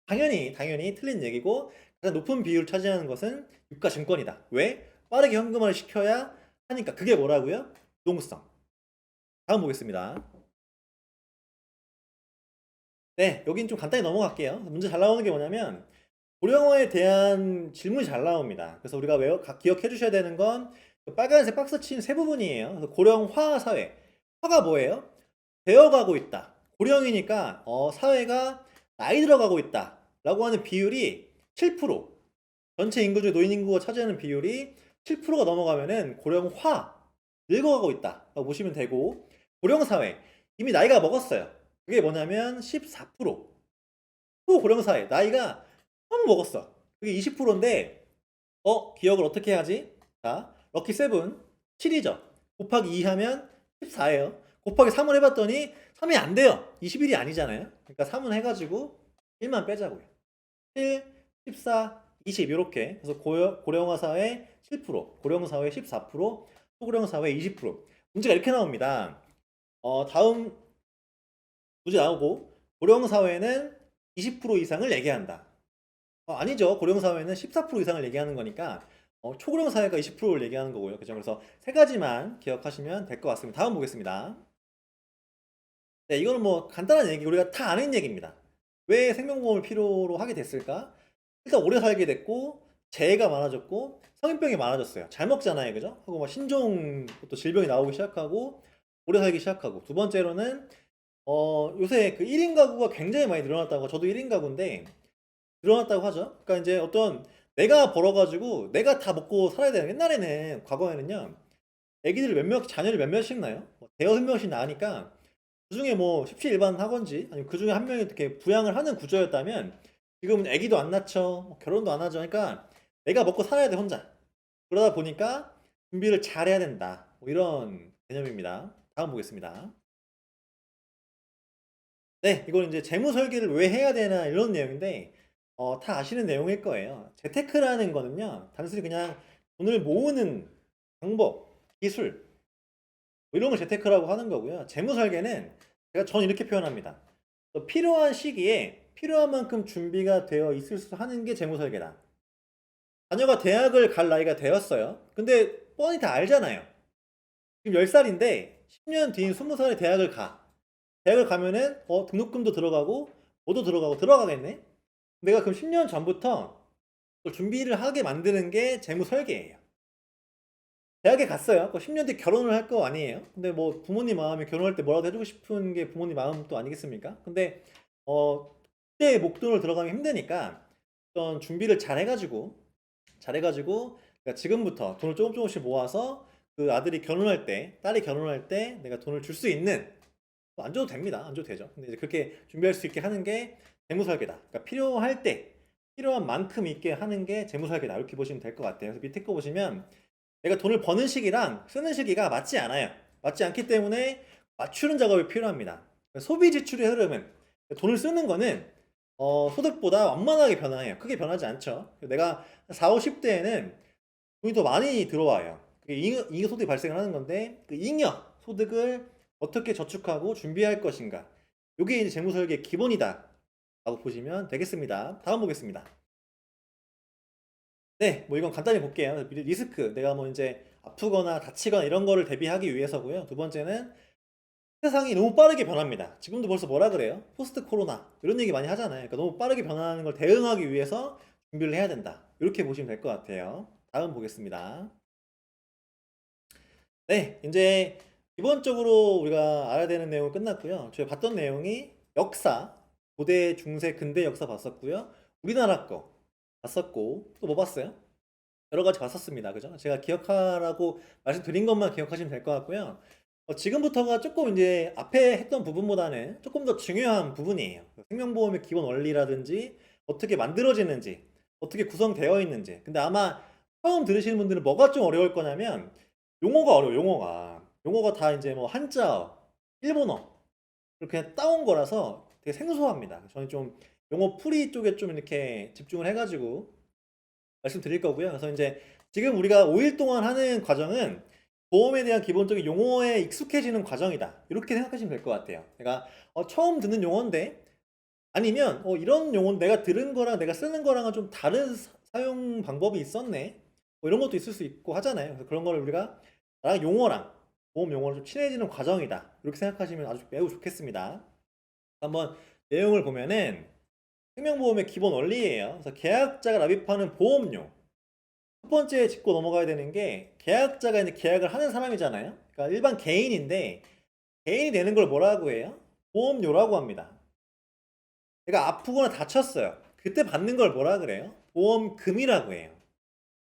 당연히 틀린 얘기고 가장 높은 비율을 차지하는 것은 유가증권이다. 왜? 빠르게 현금화를 시켜야 하니까. 그게 뭐라고요? 유동성. 다음 보겠습니다. 네, 여긴 좀 간단히 넘어갈게요. 문제 잘 나오는 게 뭐냐면 고령화에 대한 질문이 잘 나옵니다. 그래서 우리가 기억해 주셔야 되는 건 빨간색 박스 친 세 부분이에요. 그래서 고령화 사회. 화가 뭐예요? 되어가고 있다. 고령이니까 사회가 나이 들어가고 있다. 라고 하는 비율이 7%. 전체 인구 중에 노인 인구가 차지하는 비율이 7%가 넘어가면은 고령화, 늙어가고 있다. 라고 보시면 되고 고령사회. 이미 나이가 먹었어요. 그게 뭐냐면 14%. 고령사회. 나이가 너무 먹었어. 그게 20%인데 기억을 어떻게 하지? 자, 럭키 세븐 7이죠. 곱하기 2 하면 14예요. 곱하기 3을 해봤더니 3이 안 돼요. 21이 아니잖아요. 그러니까 3은 해가지고 1만 빼자고요. 7, 14, 20 이렇게. 그래서 고령화 사회 7%, 고령 사회 14%, 소고령 사회 20%. 문제가 이렇게 나옵니다. 다음 문제 나오고 고령 사회는 20% 이상을 얘기한다. 아니죠. 고령 사회는 14% 이상을 얘기하는 거니까 초고령 사회가 20%를 얘기하는 거고요. 그죠? 그래서 세 가지만 기억하시면 될 것 같습니다. 다음 보겠습니다. 네, 이거는 뭐 간단한 얘기, 우리가 다 아는 얘기입니다. 왜 생명보험을 필요로 하게 됐을까? 일단 오래 살게 됐고 재해가 많아졌고 성인병이 많아졌어요. 잘 먹잖아요, 그죠? 하고 막 신종 또 질병이 나오기 시작하고 오래 살기 시작하고, 두 번째로는 요새 그 1인 가구가 굉장히 많이 늘어났다고, 저도 1인 가구인데 늘어났다고 하죠. 그러니까 이제 어떤 내가 벌어가지고 내가 다 먹고 살아야 되는, 옛날에는 과거에는요 애기들 몇 명, 자녀를 몇 명씩 낳아요? 뭐 대여섯 명씩 낳으니까 그중에 뭐 십시일반 하건지 아니면 그중에 한 명이 이렇게 부양을 하는 구조였다면 지금은 애기도 안 낳죠. 뭐 결혼도 안 하죠. 그러니까 내가 먹고 살아야 돼, 혼자. 그러다 보니까 준비를 잘 해야 된다. 뭐 이런 개념입니다. 다음 보겠습니다. 네, 이건 이제 재무 설계를 왜 해야 되나 이런 내용인데 다 아시는 내용일 거예요. 재테크라는 거는요, 단순히 그냥 돈을 모으는 방법, 기술 뭐 이런 걸 재테크라고 하는 거고요. 재무 설계는 전 이렇게 표현합니다. 필요한 시기에 필요한 만큼 준비가 되어 있을 수 하는 게 재무 설계다. 자녀가 대학을 갈 나이가 되었어요. 근데 뻔히 다 알잖아요. 지금 10살인데 10년 뒤인 20살에 대학을 가. 대학을 가면은 등록금도 들어가고 뭐도 들어가고 들어가겠네. 내가 그럼 10년 전부터 준비를 하게 만드는 게 재무 설계예요. 대학에 갔어요. 10년 뒤 결혼을 할 거 아니에요. 근데 뭐 부모님 마음에 결혼할 때 뭐라도 해주고 싶은 게 부모님 마음 또 아니겠습니까? 근데 그때 목돈을 들어가면 힘드니까 어떤 준비를 잘 해가지고 그러니까 지금부터 돈을 조금 조금씩 모아서 그 아들이 결혼할 때, 딸이 결혼할 때 내가 돈을 줄 수 있는, 안 줘도 됩니다. 안 줘도 되죠. 근데 이제 그렇게 준비할 수 있게 하는 게 재무설계다. 그러니까 필요할 때 필요한 만큼 있게 하는 게 재무설계다. 이렇게 보시면 될 것 같아요. 그래서 밑에 거 보시면 내가 돈을 버는 시기랑 쓰는 시기가 맞지 않아요. 맞지 않기 때문에 맞추는 작업이 필요합니다. 소비 지출의 흐름은, 돈을 쓰는 거는 소득보다 완만하게 변화해요. 크게 변하지 않죠. 내가 4, 50대에는 돈이 더 많이 들어와요. 그게 잉여 소득이 발생을 하는 건데 그 잉여 소득을 어떻게 저축하고 준비할 것인가. 이게 이제 재무설계의 기본이다 라고 보시면 되겠습니다. 다음 보겠습니다. 네, 뭐 이건 간단히 볼게요. 리스크, 내가 뭐 이제 아프거나 다치거나 이런 거를 대비하기 위해서고요. 두 번째는 세상이 너무 빠르게 변합니다. 지금도 벌써 뭐라 그래요? 포스트 코로나 이런 얘기 많이 하잖아요. 그러니까 너무 빠르게 변하는 걸 대응하기 위해서 준비를 해야 된다. 이렇게 보시면 될 것 같아요. 다음 보겠습니다. 네, 이제 기본적으로 우리가 알아야 되는 내용은 끝났고요. 저희 봤던 내용이 역사, 고대, 중세, 근대 역사 봤었고요. 우리나라 거 봤었고, 또 뭐 봤어요? 여러 가지 봤었습니다. 그죠? 제가 기억하라고 말씀드린 것만 기억하시면 될 것 같고요. 지금부터가 조금 이제 앞에 했던 부분보다는 조금 더 중요한 부분이에요. 생명보험의 기본 원리라든지 어떻게 만들어지는지, 어떻게 구성되어 있는지. 근데 아마 처음 들으시는 분들은 뭐가 좀 어려울 거냐면 용어가 어려워, 용어가. 용어가 다 이제 뭐 한자어, 일본어 이렇게 따온 거라서 되게 생소합니다. 저는 좀 용어 풀이 쪽에 좀 이렇게 집중을 해가지고 말씀드릴 거고요. 그래서 이제 지금 우리가 5일 동안 하는 과정은 보험에 대한 기본적인 용어에 익숙해지는 과정이다. 이렇게 생각하시면 될 것 같아요. 내가 처음 듣는 용어인데, 아니면 이런 용어 내가 들은 거랑 내가 쓰는 거랑은 좀 다른 사용 방법이 있었네. 뭐 이런 것도 있을 수 있고 하잖아요. 그래서 그런 거를 우리가 나랑 용어랑 보험 용어랑 좀 친해지는 과정이다. 이렇게 생각하시면 아주 매우 좋겠습니다. 한번 내용을 보면은 생명보험의 기본 원리예요. 그래서 계약자가 납입하는 보험료. 첫 번째 짚고 넘어가야 되는 게, 계약자가 이제 계약을 하는 사람이잖아요. 그러니까 일반 개인인데 개인이 내는 걸 뭐라고 해요? 보험료라고 합니다. 내가 아프거나 다쳤어요. 그때 받는 걸 뭐라 그래요? 보험금이라고 해요.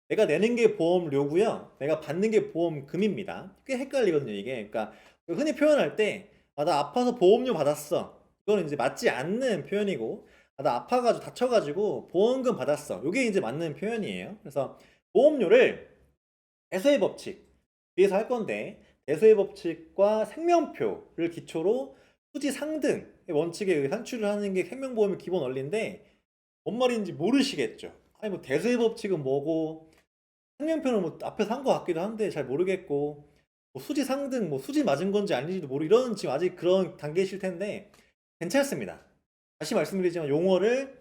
내가 내는 게 보험료고요. 내가 받는 게 보험금입니다. 꽤 헷갈리거든요, 이게. 그러니까 흔히 표현할 때, 나 아파서 보험료 받았어. 이거는 이제 맞지 않는 표현이고, 나 아파가지고 다쳐가지고 보험금 받았어. 이게 이제 맞는 표현이에요. 그래서 보험료를 대소의 법칙 위에서 할 건데, 대소의 법칙과 생명표를 기초로 수지 상등의 원칙에 의해 산출을 하는 게 생명보험의 기본 원리인데, 뭔 말인지 모르시겠죠. 아니 뭐 대수의 법칙은 뭐고 생명표는 뭐 앞에서 한 것 같기도 한데 잘 모르겠고 뭐 수지 상등 뭐 수지 맞은 건지 아닌지도 모르 이런 지금 아직 그런 단계이실 텐데 괜찮습니다. 다시 말씀드리지만 용어를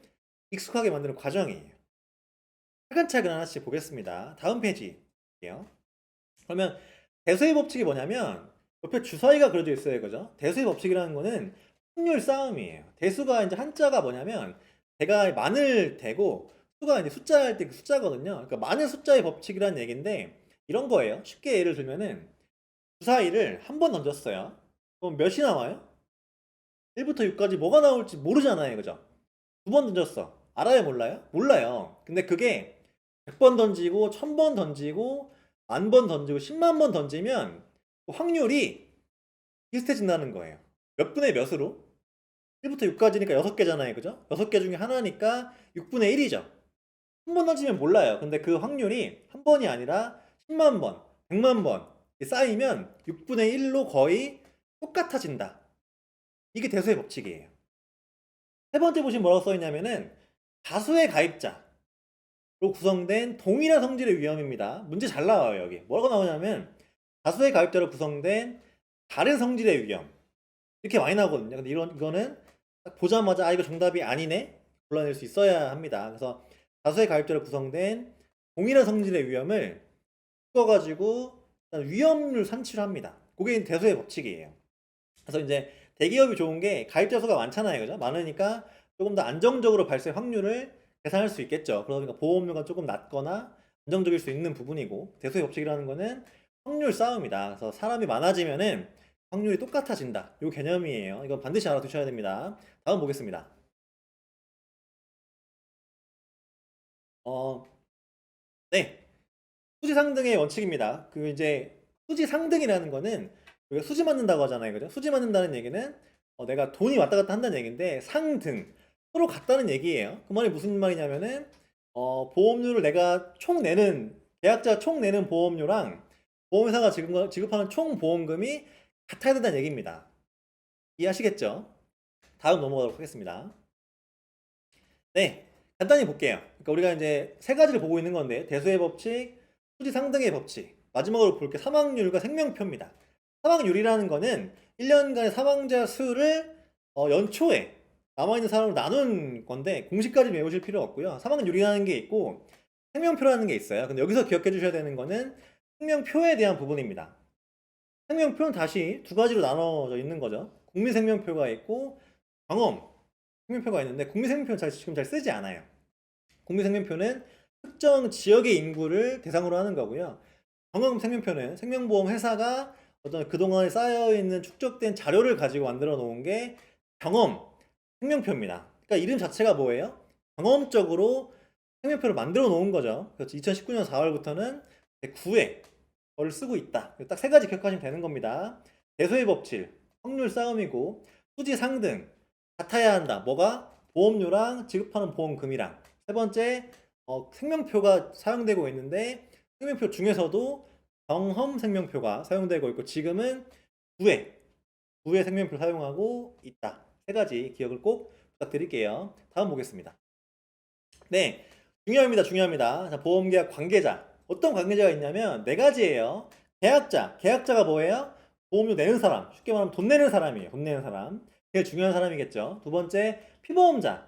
익숙하게 만드는 과정이에요. 차근차근 하나씩 보겠습니다. 다음 페이지 볼게요. 그러면 대수의 법칙이 뭐냐면 옆에 주사위가 그려져 있어요. 그죠? 대수의 법칙이라는 거는 확률 싸움이에요. 대수가 이제 한자가 뭐냐면 대가 만을 대고 수가 이제 숫자 할 때 그 숫자거든요. 그러니까 많은 숫자의 법칙이라는 얘기인데 이런 거예요. 쉽게 예를 들면은 주사위를 한 번 던졌어요. 그럼 몇이 나와요? 1부터 6까지 뭐가 나올지 모르잖아요. 그죠? 두 번 던졌어. 알아요, 몰라요? 몰라요. 근데 그게 100번 던지고 1000번 던지고 10,000번 던지고 10만 번 던지면 확률이 비슷해진다는 거예요. 몇 분의 몇으로? 1부터 6까지니까 6개잖아요. 그죠? 6개 중에 하나니까 6분의 1이죠. 한 번 던지면 몰라요. 근데 그 확률이 한 번이 아니라 10만 번, 100만 번 쌓이면 6분의 1로 거의 똑같아진다. 이게 대수의 법칙이에요. 세 번째 보시면 뭐라고 써있냐면은 다수의 가입자로 구성된 동일한 성질의 위험입니다. 문제 잘 나와요. 여기 뭐라고 나오냐면 다수의 가입자로 구성된 다른 성질의 위험 이렇게 많이 나오거든요. 근데 이거는 딱 보자마자 아 이거 정답이 아니네 골라낼 수 있어야 합니다. 그래서 다수의 가입자로 구성된 동일한 성질의 위험을 묶어가지고 위험률 산출을 합니다. 그게 대수의 법칙이에요. 그래서 이제 대기업이 좋은 게 가입자 수가 많잖아요. 그죠? 많으니까 조금 더 안정적으로 발생 확률을 계산할 수 있겠죠. 그러니까 보험료가 조금 낮거나 안정적일 수 있는 부분이고 대수의 법칙이라는 거는 확률 싸움이다. 그래서 사람이 많아지면은 확률이 똑같아진다. 요 개념이에요. 이건 반드시 알아두셔야 됩니다. 다음 보겠습니다. 어, 네. 수지 상등의 원칙입니다. 그 이제 수지 상등이라는 거는 우리가 수지 맞는다고 하잖아요. 그죠? 수지 맞는다는 얘기는 내가 돈이 왔다 갔다 한다는 얘기인데 상등 서로 같다는 얘기예요. 그 말이 무슨 말이냐면은 보험료를 내가 총 내는 계약자가 총 내는 보험료랑 보험회사가 지급하는 총 보험금이 같아야 된다는 얘기입니다. 이해하시겠죠? 다음 넘어가도록 하겠습니다. 네, 간단히 볼게요. 그러니까 우리가 이제 세 가지를 보고 있는 건데 대수의 법칙, 수지 상등의 법칙, 마지막으로 볼 게 사망률과 생명표입니다. 사망률이라는 거는 1년간의 사망자 수를 연초에 남아있는 사람으로 나눈 건데 공식까지 외우실 필요 없고요. 사망률이라는 게 있고 생명표라는 게 있어요. 근데 여기서 기억해 주셔야 되는 거는 생명표에 대한 부분입니다. 생명표는 다시 두 가지로 나눠져 있는 거죠. 국민생명표가 있고 경험 생명표가 있는데 국민생명표는 지금 잘 쓰지 않아요. 국민생명표는 특정 지역의 인구를 대상으로 하는 거고요. 경험생명표는 생명보험 회사가 어떤 그동안에 쌓여있는 축적된 자료를 가지고 만들어 놓은 게 경험 생명표입니다. 그러니까 이름 자체가 뭐예요? 경험적으로 생명표를 만들어 놓은 거죠. 그래서 2019년 4월부터는 9회를 쓰고 있다. 딱 세 가지 기억하시면 되는 겁니다. 대소의 법칙, 확률 싸움이고 수지 상등, 같아야 한다. 뭐가? 보험료랑 지급하는 보험금이랑. 세 번째, 생명표가 사용되고 있는데 생명표 중에서도 경험 생명표가 사용되고 있고 지금은 9회, 9회 생명표 사용하고 있다. 세 가지 기억을 꼭 부탁드릴게요. 다음 보겠습니다. 네, 중요합니다. 중요합니다. 자, 보험계약 관계자. 어떤 관계자가 있냐면 네 가지예요. 계약자. 계약자가 뭐예요? 보험료 내는 사람. 쉽게 말하면 돈 내는 사람이에요. 돈 내는 사람. 제일 중요한 사람이겠죠. 두 번째, 피보험자.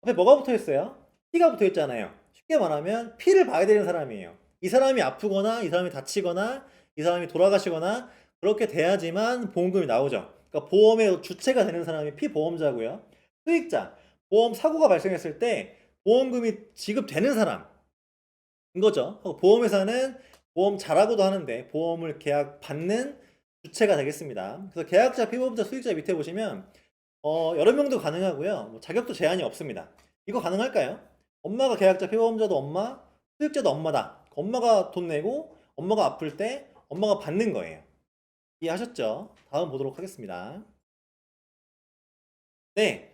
앞에 뭐가 붙어 있어요? 피가 붙어 있잖아요. 쉽게 말하면 피를 봐야 되는 사람이에요. 이 사람이 아프거나 이 사람이 다치거나 이 사람이 돌아가시거나 그렇게 돼야지만 보험금이 나오죠. 그러니까 보험의 주체가 되는 사람이 피보험자고요. 수익자. 보험 사고가 발생했을 때 보험금이 지급되는 사람인 거죠. 보험회사는 보험자라고도 하는데 보험을 계약 받는 주체가 되겠습니다. 그래서 계약자, 피보험자, 수익자 밑에 보시면 여러 명도 가능하고요. 뭐 자격도 제한이 없습니다. 이거 가능할까요? 엄마가 계약자, 피보험자도 엄마, 수익자도 엄마다. 엄마가 돈 내고 엄마가 아플 때 엄마가 받는 거예요. 이해하셨죠? 다음 보도록 하겠습니다. 네,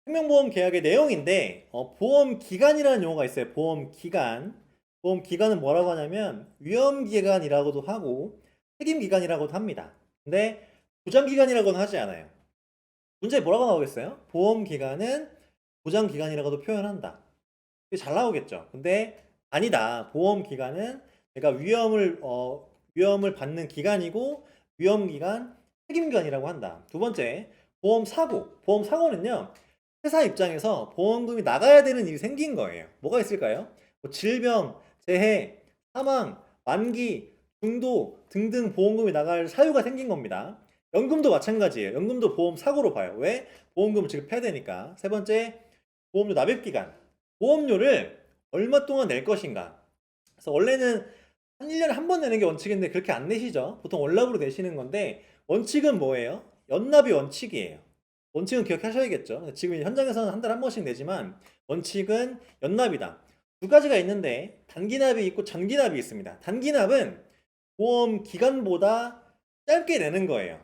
생명보험 계약의 내용인데 보험 기간이라는 용어가 있어요. 보험 기간. 보험 기간은 뭐라고 하냐면 위험 기간이라고도 하고 책임 기간이라고도 합니다. 근데 보장 기간이라고는 하지 않아요. 문제에 뭐라고 나오겠어요? 보험 기간은 보장 기간이라고도 표현한다. 이게 잘 나오겠죠. 근데 아니다. 보험 기간은 내가 위험을 받는 기간이고 위험 기간 책임 기간이라고 한다. 두 번째, 보험 사고. 보험 사고는요. 회사 입장에서 보험금이 나가야 되는 일이 생긴 거예요. 뭐가 있을까요? 뭐 질병, 재해, 사망, 만기, 중도 등등 보험금이 나갈 사유가 생긴 겁니다. 연금도 마찬가지예요. 연금도 보험 사고로 봐요. 왜? 보험금을 지급해야 되니까. 세 번째, 보험료 납입 기간. 보험료를 얼마 동안 낼 것인가. 그래서 원래는 한 1년에 한 번 내는 게 원칙인데 그렇게 안 내시죠. 보통 월납으로 내시는 건데 원칙은 뭐예요? 연납이 원칙이에요. 원칙은 기억하셔야겠죠. 지금 현장에서는 한 달에 한 번씩 내지만 원칙은 연납이다. 두 가지가 있는데 단기납이 있고 장기납이 있습니다. 단기납은 보험 기간보다 짧게 내는 거예요.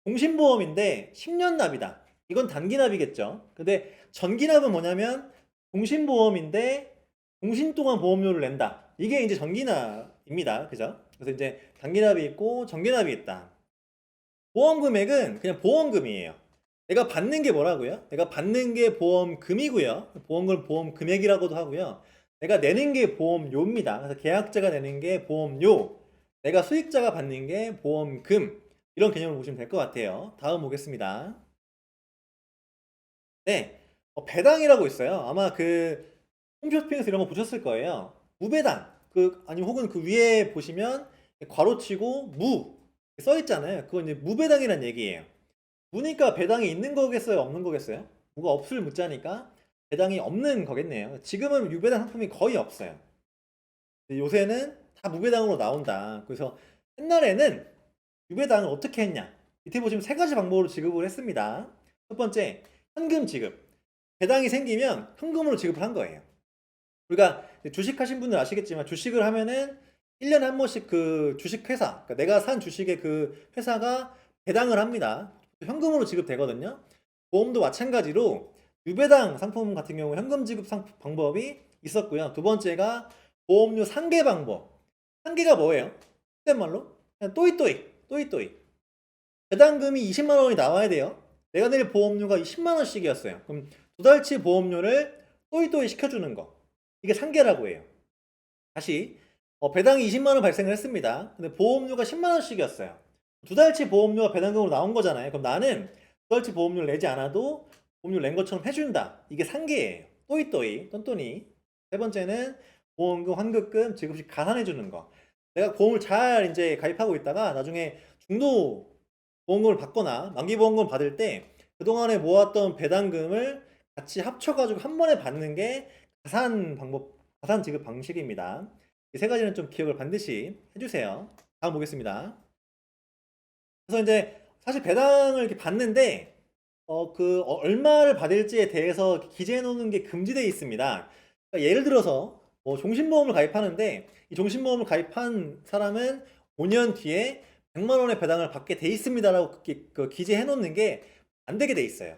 종신보험인데 10년 납이다. 이건 단기납이겠죠. 근데 전기납은 뭐냐면 종신보험인데 종신 동안 보험료를 낸다. 이게 이제 전기납입니다. 그죠? 그래서 이제 단기납이 있고 전기납이 있다. 보험 금액은 그냥 보험금이에요. 내가 받는 게 뭐라고요? 내가 받는 게 보험금이고요. 보험금 보험 금액이라고도 하고요. 내가 내는 게 보험료입니다. 그래서 계약자가 내는 게 보험료, 내가 수익자가 받는 게 보험금. 이런 개념을 보시면 될 것 같아요. 다음 보겠습니다. 네, 배당이라고 있어요. 아마 그 홈쇼핑에서 이런 거 보셨을 거예요. 무배당, 아니면 혹은 그 위에 보시면 괄호치고 무 써 있잖아요. 그건 이제 무배당이란 얘기예요. 무니까 배당이 있는 거겠어요? 없는 거겠어요? 뭐가 없을 무자니까 배당이 없는 거겠네요. 지금은 유배당 상품이 거의 없어요. 요새는 다 무배당으로 나온다. 그래서 옛날에는 유배당을 어떻게 했냐? 밑에 보시면 세 가지 방법으로 지급을 했습니다. 첫 번째, 현금 지급. 배당이 생기면 현금으로 지급을 한 거예요. 우리가 주식하신 분들 아시겠지만 주식을 하면은 1년에 한 번씩 그 주식회사, 그러니까 내가 산 주식의 그 회사가 배당을 합니다. 현금으로 지급되거든요. 보험도 마찬가지로 유배당 상품 같은 경우 현금 지급 방법이 있었고요. 두 번째가 보험료 상계 방법. 상계가 뭐예요? 그땐 말로 그냥 또이또이. 배당금이 20만 원이 나와야 돼요. 내가 낼 보험료가 10만 원씩이었어요. 그럼 두 달치 보험료를 또이또이 시켜주는 거. 이게 상계라고 해요. 다시 배당이 20만 원 발생을 했습니다. 근데 보험료가 10만 원씩이었어요. 두 달치 보험료가 배당금으로 나온 거잖아요. 그럼 나는 두 달치 보험료를 내지 않아도 보험료 낸 것처럼 해준다. 이게 상계예요. 또이또이, 똔똔이. 세 번째는 보험금, 환급금, 지급시 가산해 주는 거. 내가 보험을 잘 이제 가입하고 있다가 나중에 중도 보험금을 받거나 만기 보험금 받을 때 그동안에 모았던 배당금을 같이 합쳐가지고 한 번에 받는 게 가산 지급 방식입니다. 이 세 가지는 좀 기억을 반드시 해주세요. 다음 보겠습니다. 그래서 이제 사실 배당을 이렇게 받는데 얼마를 받을지에 대해서 기재해 놓는 게 금지되어 있습니다. 그러니까 예를 들어서 뭐 종신보험을 가입하는데 이 종신보험을 가입한 사람은 5년 뒤에 100만 원의 배당을 받게 돼 있습니다라고 기재해 놓는 게 안 되게 돼 있어요.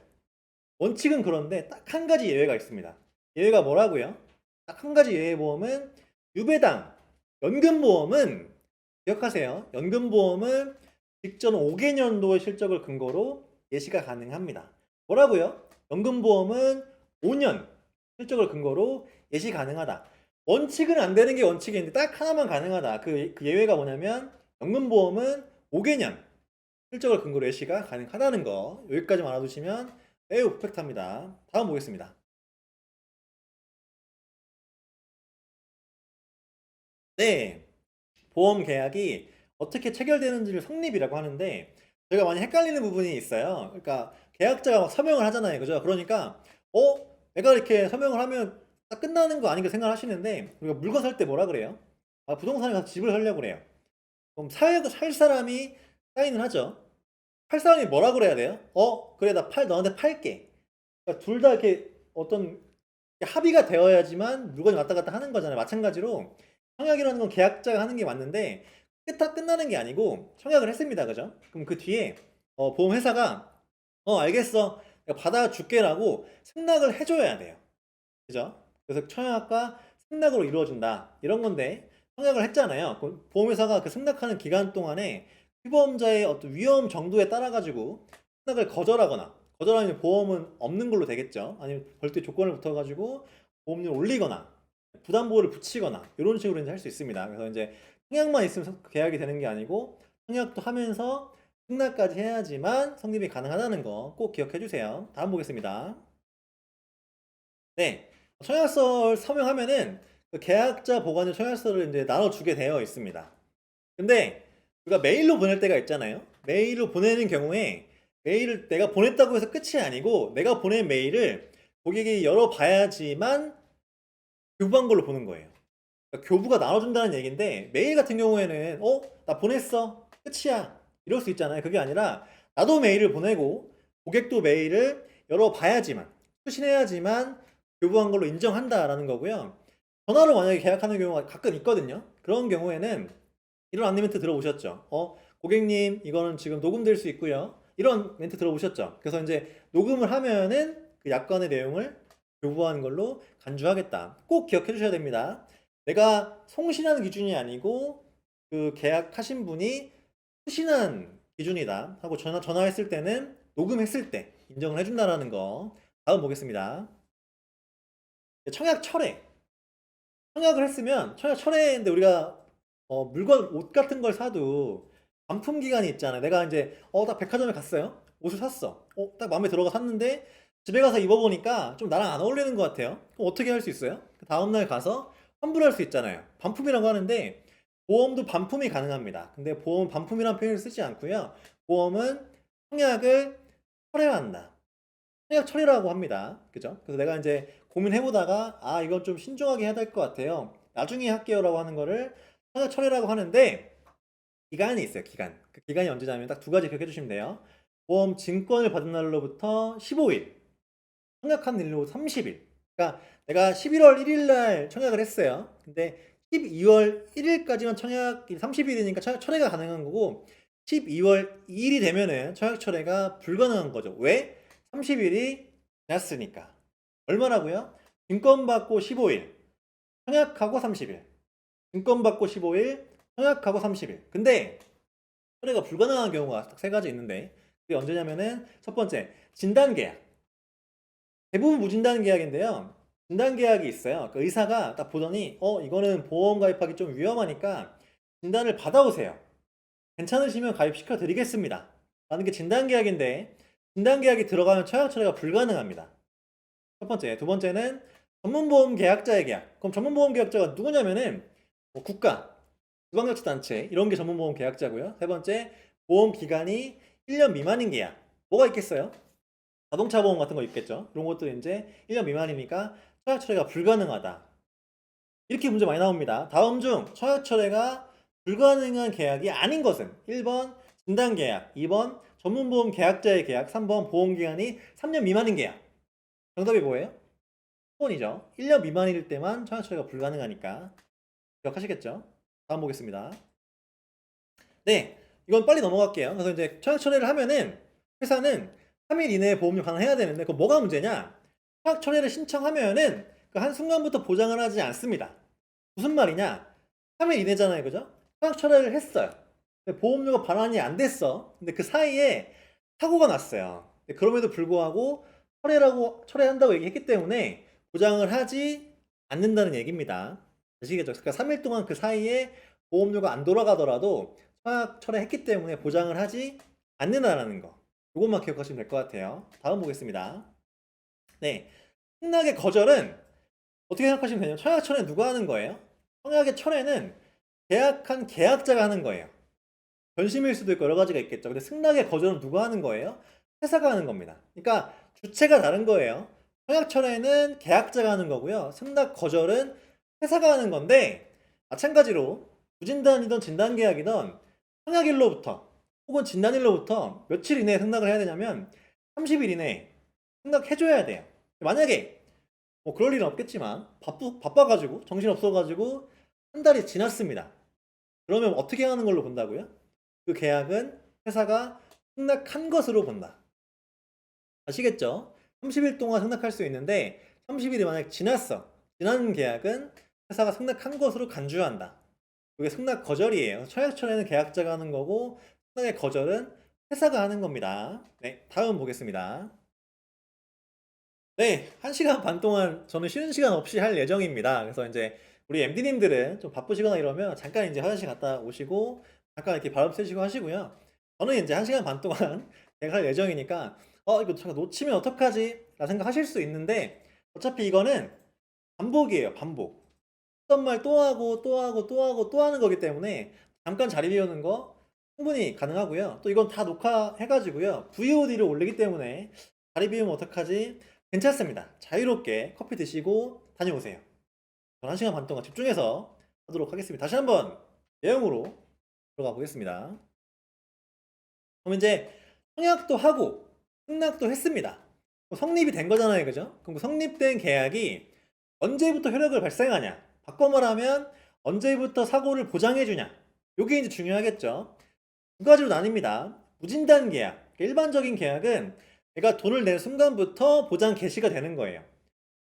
원칙은 그런데 딱 한 가지 예외가 있습니다. 예외가 뭐라고요? 딱 한 가지 예외 보험은 유배당, 연금보험은 기억하세요. 연금보험은 직전 5개년도의 실적을 근거로 예시가 가능합니다. 뭐라고요? 연금보험은 5년 실적을 근거로 예시 가능하다. 원칙은 안 되는 게 원칙인데 딱 하나만 가능하다. 그 예외가 뭐냐면 연금보험은 5개년 실적을 근거로 예시가 가능하다는 거. 여기까지만 알아두시면 매우 퍼펙트합니다. 다음 보겠습니다. 네, 보험 계약이 어떻게 체결되는지를 성립이라고 하는데 저희가 많이 헷갈리는 부분이 있어요. 그러니까 계약자가 막 서명을 하잖아요. 그죠? 그러니까 내가 이렇게 서명을 하면 딱 끝나는 거 아닌가 생각하시는데 우리가 물건 살 때 뭐라 그래요? 아, 부동산에 가서 집을 사려고 그래요. 그럼 살 사람이 사인을 하죠. 팔 사람이 뭐라 그래야 돼요? 그래 너한테 팔게. 그러니까 둘 다 이렇게 어떤 합의가 되어야지만 물건이 왔다 갔다 하는 거잖아요. 마찬가지로 청약이라는 건 계약자가 하는 게 맞는데 끝나는 게 아니고 청약을 했습니다. 그죠? 그럼 그 뒤에 보험회사가 알겠어. 내가 받아줄게라고 승낙을 해줘야 돼요. 그죠? 그래서 청약과 승낙으로 이루어진다. 이런 건데 청약을 했잖아요. 보험회사가 그 승낙하는 기간 동안에 피보험자의 어떤 위험 정도에 따라 가지고 승낙을 거절하거나 거절하면 보험은 없는 걸로 되겠죠. 아니면 별도의 조건을 붙어 가지고 보험료를 올리거나 부담보를 붙이거나 이런 식으로 이제 할 수 있습니다. 그래서 이제 청약만 있으면 계약이 되는 게 아니고 청약도 하면서 승낙까지 해야지만 성립이 가능하다는 거 꼭 기억해 주세요. 다음 보겠습니다. 네, 청약서를 서명하면은 그 계약자 보관료 청약서를 이제 나눠주게 되어 있습니다. 근데 우리가 메일로 보낼 때가 있잖아요. 메일로 보내는 경우에 메일을 내가 보냈다고 해서 끝이 아니고 내가 보낸 메일을 고객이 열어봐야지만 교부한 걸로 보는 거예요. 그러니까 교부가 나눠준다는 얘기인데 메일 같은 경우에는 나 보냈어 끝이야 이럴 수 있잖아요. 그게 아니라 나도 메일을 보내고 고객도 메일을 열어봐야지만 수신해야지만 교부한 걸로 인정한다라는 거고요. 전화로 만약에 계약하는 경우가 가끔 있거든요. 그런 경우에는 이런 안내 멘트 들어보셨죠? 고객님 이거는 지금 녹음될 수 있고요. 이런 멘트 들어보셨죠? 그래서 이제 녹음을 하면은 그 약관의 내용을 교부한 걸로 간주하겠다. 꼭 기억해 주셔야 됩니다. 내가 송신하는 기준이 아니고 그 계약하신 분이 수신한 기준이다 하고 전화했을 때는 녹음했을 때 인정을 해준다라는 거. 다음 보겠습니다. 청약 철회. 청약을 했으면 청약 철회인데 우리가 물건 옷 같은 걸 사도 반품 기간이 있잖아요. 내가 이제 딱 백화점에 갔어요. 옷을 샀어. 딱 마음에 들어가 샀는데 집에 가서 입어보니까 좀 나랑 안 어울리는 것 같아요. 그럼 어떻게 할 수 있어요? 그 다음날 가서 환불할 수 있잖아요. 반품이라고 하는데 보험도 반품이 가능합니다. 근데 보험 반품이라는 표현을 쓰지 않고요. 보험은 청약을 철회한다. 청약 처리라고 합니다. 그죠? 그래서 내가 이제 고민해보다가 이건 좀 신중하게 해야 될 것 같아요. 나중에 할게요라고 하는 거를 청약 처리라고 하는데 기간이 있어요. 기간. 그 기간이 언제냐면 딱 두 가지 기억해 주시면 돼요. 보험 증권을 받은 날로부터 15일, 청약한 날로 30일. 그러니까 내가 11월 1일 날 청약을 했어요. 근데 12월 1일까지만 청약이 30일이니까 청약 철회가 가능한 거고 12월 2일이 되면은 청약 철회가 불가능한 거죠. 왜? 30일이 지났으니까. 얼마라고요? 증권 받고 15일, 청약하고 30일. 증권 받고 15일, 청약하고 30일. 근데 철회가 불가능한 경우가 딱 세 가지 있는데 그게 언제냐면은 첫 번째, 진단 계약. 대부분 무진단 계약인데요. 진단 계약이 있어요. 그 의사가 딱 보더니 이거는 보험 가입하기 좀 위험하니까 진단을 받아오세요. 괜찮으시면 가입시켜 드리겠습니다. 라는 게 진단 계약인데 진단 계약이 들어가면 청약 처리가 불가능합니다. 첫 번째. 두 번째는 전문보험 계약자의 계약. 그럼 전문보험 계약자가 누구냐면은 뭐 국가, 지방자치단체 이런 게 전문보험 계약자고요. 세 번째, 보험 기간이 1년 미만인 계약. 뭐가 있겠어요? 자동차 보험 같은 거 있겠죠. 이런 것들 이제 1년 미만이니까 청약 처리가 불가능하다. 이렇게 문제 많이 나옵니다. 다음 중 청약 처리가 불가능한 계약이 아닌 것은 1번 진단 계약, 2번 전문보험 계약자의 계약, 3번 보험기간이 3년 미만인 계약. 정답이 뭐예요? 4번이죠. 1년 미만일 때만 청약 처리가 불가능하니까 기억하시겠죠? 다음 보겠습니다. 네, 이건 빨리 넘어갈게요. 그래서 이제 청약 처리를 하면은 회사는 3일 이내에 보험료 반환해야 되는데 그 뭐가 문제냐? 청약 처리를 신청하면은 그 한순간부터 보장을 하지 않습니다. 무슨 말이냐? 3일 이내잖아요, 그죠? 청약 처리를 했어요. 근데 보험료가 반환이 안 됐어. 근데 그 사이에 사고가 났어요. 근데 그럼에도 불구하고 철회한다고 얘기했기 때문에 보장을 하지 않는다는 얘기입니다. 아시겠죠? 그러니까 3일 동안 그 사이에 보험료가 안 돌아가더라도 청약 철회했기 때문에 보장을 하지 않는다라는 거. 이것만 기억하시면 될 것 같아요. 다음 보겠습니다. 네. 승낙의 거절은 어떻게 생각하시면 되냐면 청약 철회 누가 하는 거예요? 청약의 철회는 계약한 계약자가 하는 거예요. 변심일 수도 있고 여러 가지가 있겠죠. 근데 승낙의 거절은 누가 하는 거예요? 회사가 하는 겁니다. 그러니까 주체가 다른 거예요. 청약 철회는 계약자가 하는 거고요. 승낙 거절은 회사가 하는 건데 마찬가지로 무진단이든 진단계약이든 청약일로부터 혹은 진단일로부터 며칠 이내에 승낙을 해야 되냐면 30일 이내에 승낙해줘야 돼요. 만약에 뭐 그럴 일은 없겠지만 바빠가지고 정신없어가지고 한 달이 지났습니다. 그러면 어떻게 하는 걸로 본다고요? 그 계약은 회사가 승낙한 것으로 본다. 아시겠죠? 30일 동안 승낙할 수 있는데 30일이 만약 지났어. 지난 계약은 회사가 승낙한 것으로 간주한다. 그게 승낙 거절이에요. 청약철에는 계약자가 하는 거고 승낙의 거절은 회사가 하는 겁니다. 네, 다음 보겠습니다. 네. 1 시간 반 동안 저는 쉬는 시간 없이 할 예정입니다. 그래서 인제 우리 MD님들은 좀 바쁘시거나 이러면 잠깐 인제 화장실 갔다 오시고 잠깐 이렇게 발음 쓰시고 하시고요. 저는 인제 1 시간 반 동안 제가 할 예정이니까 '어 이거 잠깐 놓치면 어떡하지?'라는 생각하실 수 있는데 어차피 이거는 반복이에요, 반복. 했던 말 또 하고, 또 하고, 또 하고, 또 하는 거기 때문에 잠깐 자리 비우는 거 충분히 가능하고요. 또 이건 다 녹화해 가지고요. VOD를 올리기 때문에 '자리 비우면 어떡하지?' 괜찮습니다. 자유롭게 커피 드시고 다녀오세요. 저는 1 시간 반 동안 집중해서 하도록 하겠습니다. 다시 한번 내용으로 들어가 보겠습니다. 그럼 인제 청약도 하고 승낙도 했습니다. 성립이 된 거잖아요. 그죠? 그럼 그 성립된 계약이 언제부터 효력을 발생하냐? 바꿔 말하면 언제부터 사고를 보장해 주냐? 요게 인제 중요하겠죠. 두 가지로 나뉩니다. 무진단 계약. 일반적인 계약은 내가 돈을 낸 순간부터 보장 개시가 되는 거예요.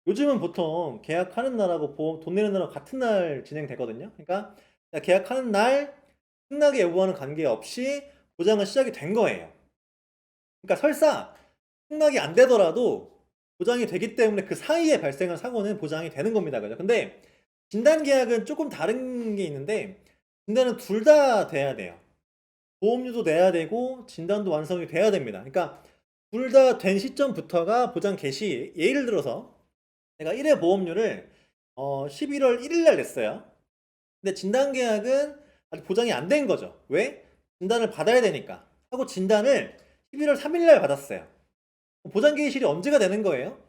요즘은 보통 계약하는 날하고 보험 돈 내는 날하고 같은 날 진행되거든요. 그러니까 계약하는 날 승낙의 여부와는 관계없이 보장은 시작이 된 거예요. 그러니까 설사 승낙이 안 되더라도 보장이 되기 때문에 그 사이에 발생한 사고는 보장이 되는 겁니다. 그죠? 근데 진단 계약은 쪼끔 다른 게 있는데 진단은 둘 다 돼야 돼요. 보험료도 내야 되고 진단도 완성이 돼야 됩니다. 그러니까 둘 다 된 시점부터가 보장 개시. 예를 들어서 내가 1회 보험료를 11월 1일 날 냈어요. 근데 진단 계약은 아직 보장이 안 된 거죠. 왜? 진단을 받아야 되니까. 하고 진단을 11월 3일 날 받았어요. 보장 개시일이 언제가 되는 거예요?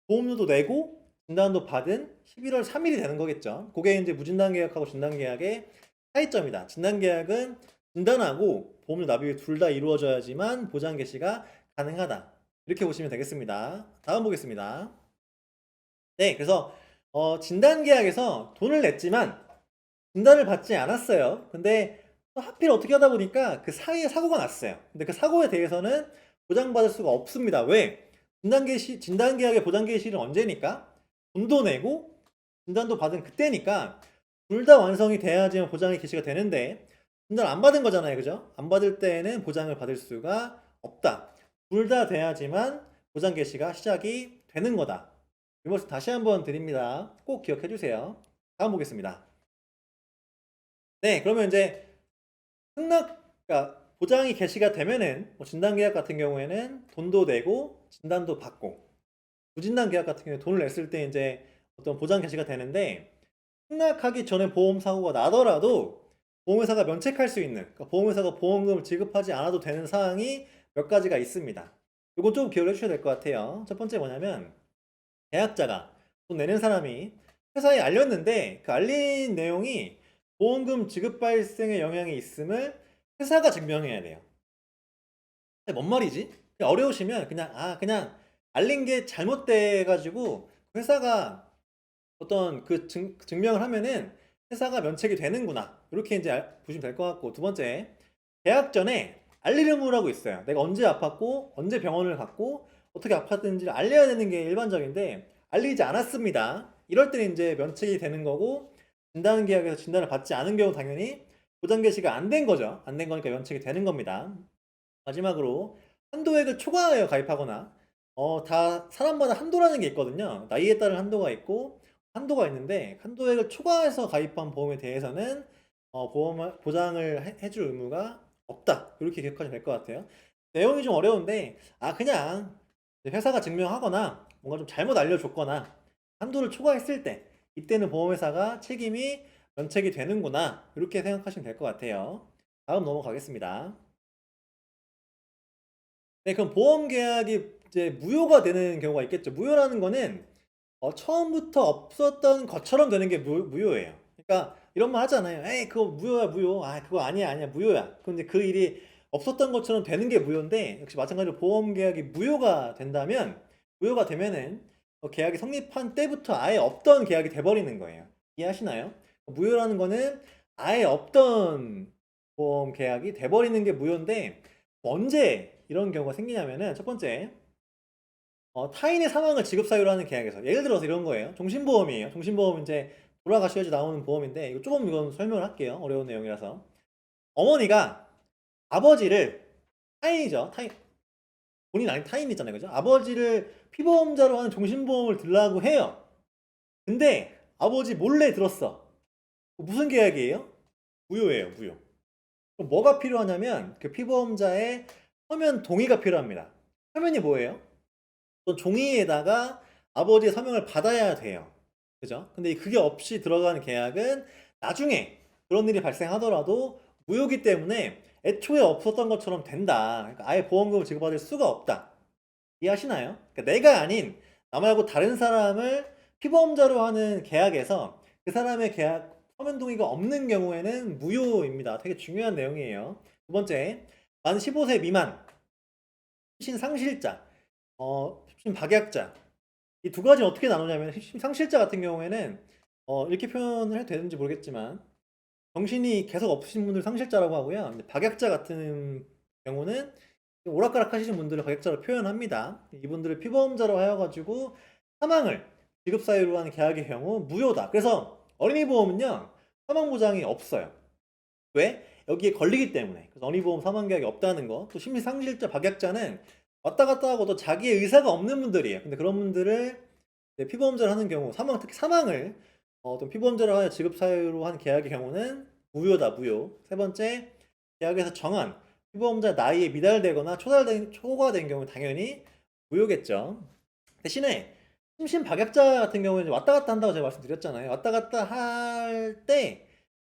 보험료도 내고 진단도 받은 11월 3 일이 되는 거겠죠. 고게 인제 무진단 계약하고 진단 계약의 차이점이다. 진단 계약은 진단하고 보험료 납입이 둘 다 이루어져야지만 보장 개시가 가능하다. 이렇게 보시면 되겠습니다. 다음 보겠습니다. 네. 그래서 진단 계약에서 돈을 냈지만 진단을 받지 않았어요. 근데 또 하필 어떻게 하다 보니까 그 사이에 사고가 났어요. 근데 그 사고에 대해서는 보장받을 수가 없습니다. 왜? 진단 계약의 보장 개시일은 언제니까? 돈도 내고 진단도 받은 그때니까 둘 다 완성이 돼야지만 보장이 개시가 되는데 진단 안 받은 거잖아요. 그죠? 안 받을 때에는 보장을 받을 수가 없다. 둘 다 돼야지만 보장 개시가 시작이 되는 거다. 이 말씀 다시 한번 드립니다. 꼭 기억해 주세요. 다음 보겠습니다. 네. 그러면 인제 그러니까 보장이 개시가 되면은 뭐 진단 계약 같은 경우에는 돈도 내고 진단도 받고 무진단 계약 같은 경우에 돈을 냈을 때 인제 어떤 보장 개시가 되는데 승낙하기 전에 보험 사고가 나더라도 보험회사가 면책할 수 있는 그러니까 보험회사가 보험금을 지급하지 않아도 되는 사항이 몇 가지가 있습니다. 요거 좀 기억을 해 주셔야 될 것 같아요. 첫 번째 뭐냐면 계약자가 돈 내는 사람이 회사에 알렸는데 그 알린 내용이 보험금 지급 발생에 영향이 있음을 회사가 증명해야 돼요. 근데 뭔 말이지? 그냥 어려우시면 그냥 알린 게 잘못돼 가지고 회사가 어떤 그 증명을 하면은 '회사가 면책이 되는구나.' 요렇게 인제 보시면 될 것 같고 두 번째 계약 전에 알릴 의무라고 있어요. 내가 언제 아팠고 언제 병원을 갔고 어떻게 아팠는지를 알려야 되는 게 일반적인데 알리지 않았습니다. 이럴 때는 인제 면책이 되는 거고 진단 계약에서 진단을 받지 않은 경우 당연히 보장 개시가 안 된 거죠. 안 된 거니까 면책이 되는 겁니다. 마지막으로 한도액을 초과하여 가입하거나 다 사람마다 한도라는 게 있거든요. 나이에 따른 한도가 있고 한도가 있는데 한도액을 초과해서 가입한 보험에 대해서는 보험을 보장을 해줄 의무가 없다. 이렇게 기억하시면 될 것 같아요. 내용이 좀 어려운데 그냥 회사가 증명하거나 뭔가 좀 잘못 알려줬거나 한도를 초과했을 때 이때는 보험회사가 책임이 면책이 되는구나. 이렇게 생각하시면 될 것 같아요. 다음 넘어가겠습니다. 네 그럼 보험 계약이 이제 무효가 되는 경우가 있겠죠. 무효라는 거는 처음부터 없었던 것처럼 되는 게 무효예요. 그러니까 이런 말 하잖아요. "에이 그거 무효야, 무효. 아 그거 아니야, 아니야. 무효야." 근데 그 일이 없었던 것처럼 되는 게 무효인데 역시 마찬가지로 보험 계약이 무효가 되면은 계약이 성립한 때부터 아예 없던 계약이 돼 버리는 거예요. 이해하시나요? 무효라는 거는 아예 없던 보험 계약이 돼 버리는 게 무효인데 언제 이런 경우가 생기냐면은 첫 번째 타인의 사망을 지급 사유로 하는 계약에서 예를 들어서 이런 거예요. 종신보험이에요. 종신보험 인제 돌아가셔야지 나오는 보험인데 이거 쪼금 이건 설명을 할게요, 어려운 내용이라서. 어머니가 아버지를 타인이죠. 타인 본인 아닌 타인이잖아요. 그죠? 아버지를 피보험자로 하는 종신보험을 들라고 해요. 근데 아버지 몰래 들었어. 무슨 계약이에요? 무효예요, 무효. 그럼 뭐가 필요하냐면 그 피보험자의 서면 동의가 필요합니다. 서면이 뭐예요? 또 종이에다가 아버지의 서명을 받아야 돼요. 그죠? 근데 그게 없이 들어가는 계약은 나중에 그런 일이 발생하더라도 무효기 때문에 애초에 없었던 것처럼 된다. 그러니까 아예 보험금을 지급받을 수가 없다. 이해하시나요? 그러니까 내가 아닌 나 말고 다른 사람을 피보험자로 하는 계약에서 그 사람의 계약 서면 동의가 없는 경우에는 무효입니다. 되게 중요한 내용이에요. 두 번째, 만 15세 미만 신상실자, 신박약자. 이 두 가지는 어떻게 나누냐면 신상실자 같은 경우에는 이렇게 표현을 해도 되는지 모르겠지만 정신이 계속 없으신 분들 상실자라고 하고요. 근데 박약자 같은 경우는 오락가락 하시는 분들을 박약자로 표현합니다. 이분들을 피보험자로 하여가지고 사망을 지급사유로 하는 계약의 경우 무효다. 그래서 어린이보험은요 사망보장이 없어요. 왜? 여기에 걸리기 때문에. 그래서 어린이보험 사망계약이 없다는 거. 또 심리상실자 박약자는 왔다 갔다 하고 또 자기의 의사가 없는 분들이에요. 근데 그런 분들을 피보험자를 하는 경우 특히 사망을 어떤 피보험자로 하여 지급 사유로 한 계약의 경우는 무효다, 무효. 세 번째, 계약에서 정한 피보험자 나이에 미달되거나 초과된 경우 당연히 무효겠죠. 대신에 심신박약자 같은 경우에는 왔다 갔다 한다고 제가 말씀드렸잖아요. 왔다 갔다 할 때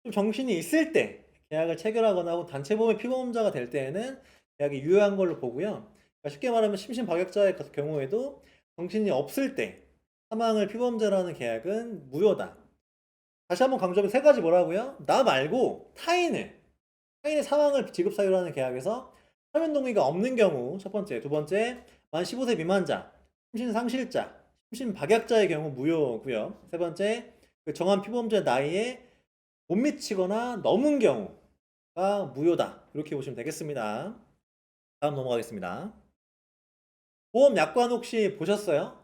좀 정신이 있을 때 계약을 체결하거나 혹은 단체보험의 피보험자가 될 때에는 계약이 유효한 걸로 보고요. 그러니까 쉽게 말하면 심신박약자의 경우에도 정신이 없을 때 사망을 피보험자로 하는 계약은 무효다. 다시 한번 강조하면 세 가지 뭐라고요? 나 말고 타인의 사망을 지급 사유로 하는 계약에서 서면 동의가 없는 경우 첫 번째, 두 번째 만 15세 미만자, 심신상실자, 심신박약자의 경우 무효고요. 세 번째 그 정한 피보험자의 나이에 못 미치거나 넘은 경우가 무효다. 이렇게 보시면 되겠습니다. 다음 넘어가겠습니다. 보험 약관 혹시 보셨어요?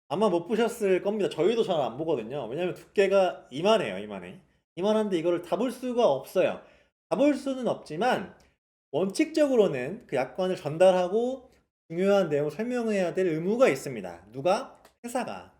아마 못 보셨을 겁니다. 저희도 잘 안 보거든요. 왜냐면 두께가 이만해요, 이만해. 이만한데 이거를 다 볼 수가 없어요. 다 볼 수는 없지만 원칙적으로는 그 약관을 전달하고 중요한 내용을 설명해야 될 의무가 있습니다. 누가? 회사가.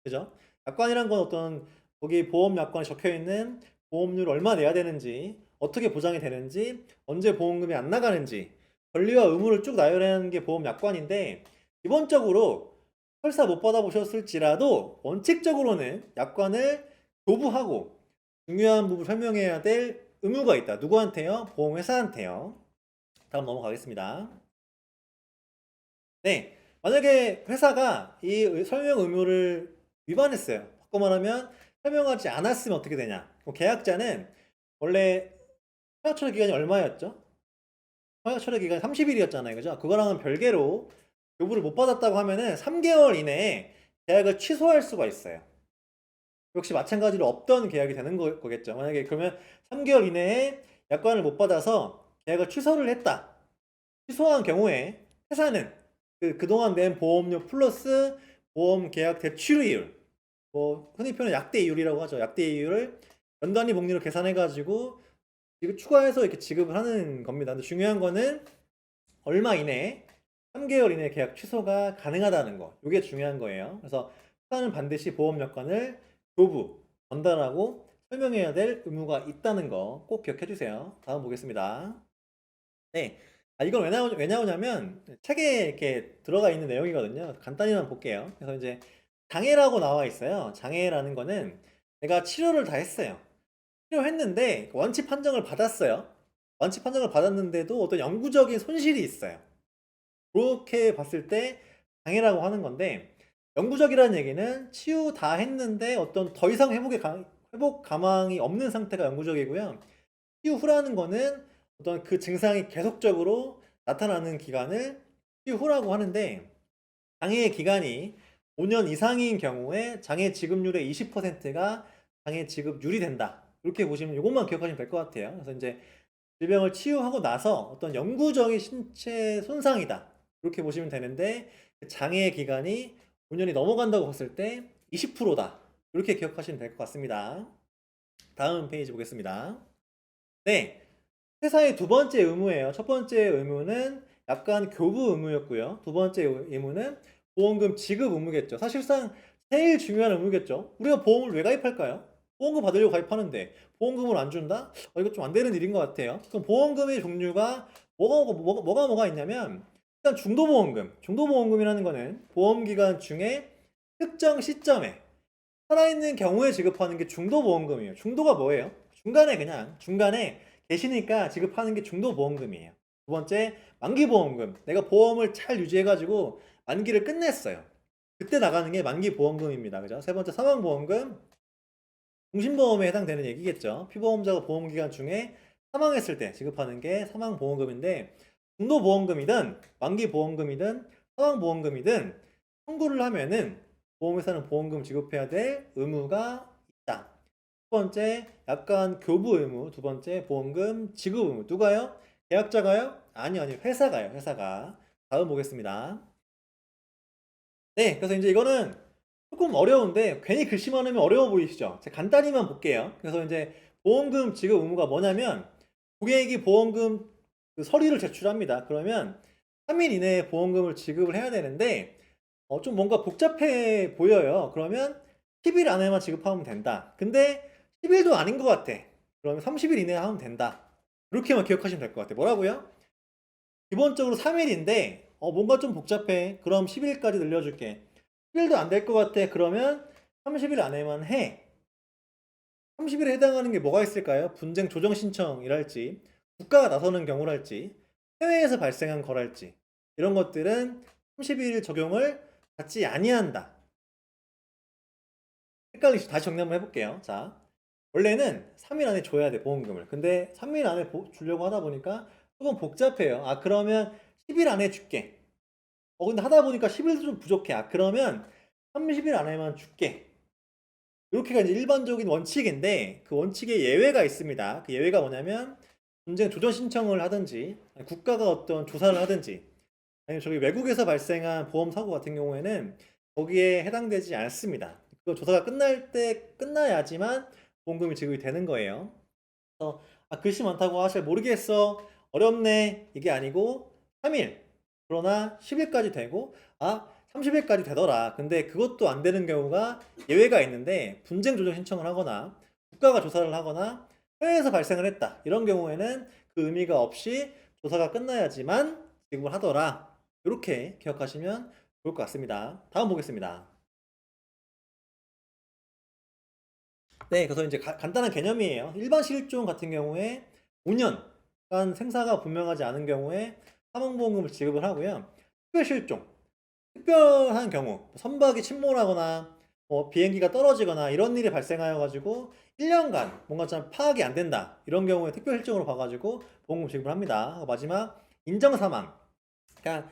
그죠? 약관이란 건 어떤 거기 보험 약관에 적혀 있는 보험료를 얼마 내야 되는지, 어떻게 보장이 되는지, 언제 보험금이 안 나가는지 권리와 의무를 쭉 나열하는 게 보험 약관인데 기본적으로 설사 못 받아보셨을지라도 원칙적으로는 약관을 교부하고 중요한 부분 설명해야 될 의무가 있다. 누구한테요? 보험회사한테요. 다음 넘어가겠습니다. 네, 만약에 회사가 이 설명 의무를 위반했어요. 바꿔 말하면 설명하지 않았으면 어떻게 되냐? 그럼 계약자는 원래 허약 처리 기간이 얼마였죠? 허약 처리 기간이 30일이었잖아요. 그죠? 그거랑은 별개로 교부를 못 받았다고 하면은 3개월 이내에 계약을 취소할 수가 있어요. 역시 마찬가지로 없던 계약이 되는 거겠죠. 만약에 그러면 3개월 이내에 약관을 못 받아서 계약을 취소를 했다. 취소한 경우에 회사는 그동안 낸 보험료 플러스 보험 계약 대출이율, 뭐 흔히 표현하는 약대이율이라고 하죠. 약대이율을 연단위 복리로 계산해가지고 이거 추가해서 이렇게 지급을 하는 겁니다. 근데 중요한 거는 얼마 이내에 3개월 이내 계약 취소가 가능하다는 거. 이게 중요한 거예요. 그래서 회사는 반드시 보험 여건을 교부, 전달하고 설명해야 될 의무가 있다는 거 꼭 기억해 주세요. 다음 보겠습니다. 네. 이건 왜 나오냐면 책에 이렇게 들어가 있는 내용이거든요. 간단히만 볼게요. 그래서 이제 장애라고 나와 있어요. 장애라는 거는 내가 치료를 다 했어요. 치료했는데 원치 판정을 받았어요. 원치 판정을 받았는데도 어떤 영구적인 손실이 있어요. 그렇게 봤을 때 장애라고 하는 건데 영구적이라는 얘기는 치유 다 했는데 어떤 더 이상 회복 가망이 없는 상태가 영구적이고요. 치유 후라는 거는 어떤 그 증상이 계속적으로 나타나는 기간을 치유 후라고 하는데 장애의 기간이 5년 이상인 경우에 장애 지급률의 20%가 장애 지급률이 된다. 이렇게 보시면 이것만 기억하시면 될 것 같아요. 그래서 이제 질병을 치유하고 나서 어떤 영구적인 신체 손상이다. 이렇게 보시면 되는데 그 장애의 기간이 5년이 넘어간다고 봤을 때 20%다. 이렇게 기억하시면 될 것 같습니다. 다음 페이지 보겠습니다. 네. 회사의 두 번째 의무예요. 첫 번째 의무는 약관 교부 의무였고요. 두 번째 의무는 보험금 지급 의무겠죠. 사실상 제일 중요한 의무겠죠. 우리가 보험을 왜 가입할까요? 보험금 받으려고 가입하는데 보험금을 안 준다? 이거 좀 안 되는 일인 것 같아요. 그럼 보험금의 종류가 뭐가 있냐면 일단 중도보험금. 중도보험금이라는 거는 보험기간 중에 특정 시점에 살아있는 경우에 지급하는 게 중도보험금이에요. 중도가 뭐예요? 중간에 계시니까 지급하는 게 중도보험금이에요. 두 번째, 만기보험금. 내가 보험을 잘 유지해가지고 만기를 끝냈어요. 그때 나가는 게 만기보험금입니다. 그죠? 세 번째, 사망보험금. 종신보험에 해당되는 얘기겠죠. 피보험자가 보험기간 중에 사망했을 때 지급하는 게 사망보험금인데, 중도보험금이든 만기보험금이든 사망보험금이든 청구를 하면은 보험회사는 보험금 지급해야 될 의무가 있다. 첫 번째, 약관 교부 의무. 두 번째, 보험금 지급 의무. 누가요? 계약자가요? 아니요. 회사가요. 회사가. 다음 보겠습니다. 네, 그래서 이제 이거는 조금 어려운데 괜히 글씨 많으면 어려워 보이시죠? 제가 간단히만 볼게요. 그래서 이제 보험금 지급 의무가 뭐냐면 고객이 보험금 그 서류를 제출합니다. 그러면 3일 이내에 보험금을 지급을 해야 되는데 좀 뭔가 복잡해 보여요. 그러면 10일 안에만 지급하면 된다. 근데 10일도 아닌 것 같아. 그러면 30일 이내에 하면 된다. 이렇게만 기억하시면 될 것 같아요. 뭐라고요? 기본적으로 3일인데 뭔가 좀 복잡해. 그럼 10일까지 늘려줄게. 10일도 안 될 것 같아. 그러면 30일 안에만 해. 30일에 해당하는 게 뭐가 있을까요? 분쟁 조정 신청이랄지, 국가가 나서는 경우랄지, 해외에서 발생한 거랄지 이런 것들은 30일 적용을 받지 아니한다. 헷갈리시 다시 정리 한번 해볼게요. 자, 원래는 3일 안에 줘야 돼 보험금을. 근데 3일 안에 주려고 하다 보니까 조금 복잡해요. 그러면 10일 안에 줄게. 근데 하다 보니까 10일도 좀 부족해. 그러면 30일 안에만 줄게. 이렇게가 이제 일반적인 원칙인데 그 원칙에 예외가 있습니다. 그 예외가 뭐냐면 분쟁 조정 신청을 하든지 국가가 어떤 조사를 하든지 아니면 저기 외국에서 발생한 보험 사고 같은 경우에는 거기에 해당되지 않습니다. 그 조사가 끝날 때 끝나야지만 보험금이 지급이 되는 거예요. 그래서 글씨 많다고 잘 모르겠어 어렵네 이게 아니고 3일 그러나 10일까지 되고 30일까지 되더라. 근데 그것도 안 되는 경우가 예외가 있는데 분쟁 조정 신청을 하거나 국가가 조사를 하거나 해외에서 발생을 했다. 이런 경우에는 그 의미가 없이 조사가 끝나야지만 지급을 하더라. 이렇게 기억하시면 좋을 것 같습니다. 다음 보겠습니다. 네, 그래서 이제 간단한 개념이에요. 일반 실종 같은 경우에 5년간 생사가 분명하지 않은 경우에 사망보험금을 지급을 하고요. 특별 실종, 특별한 경우, 선박이 침몰하거나 비행기가 떨어지거나 이런 일이 발생하여 가지고 1년간 뭔가 좀 파악이 안 된다. 이런 경우에 특별 실종으로 봐가지고 보험금 지급을 합니다. 마지막 인정 사망. 그러니까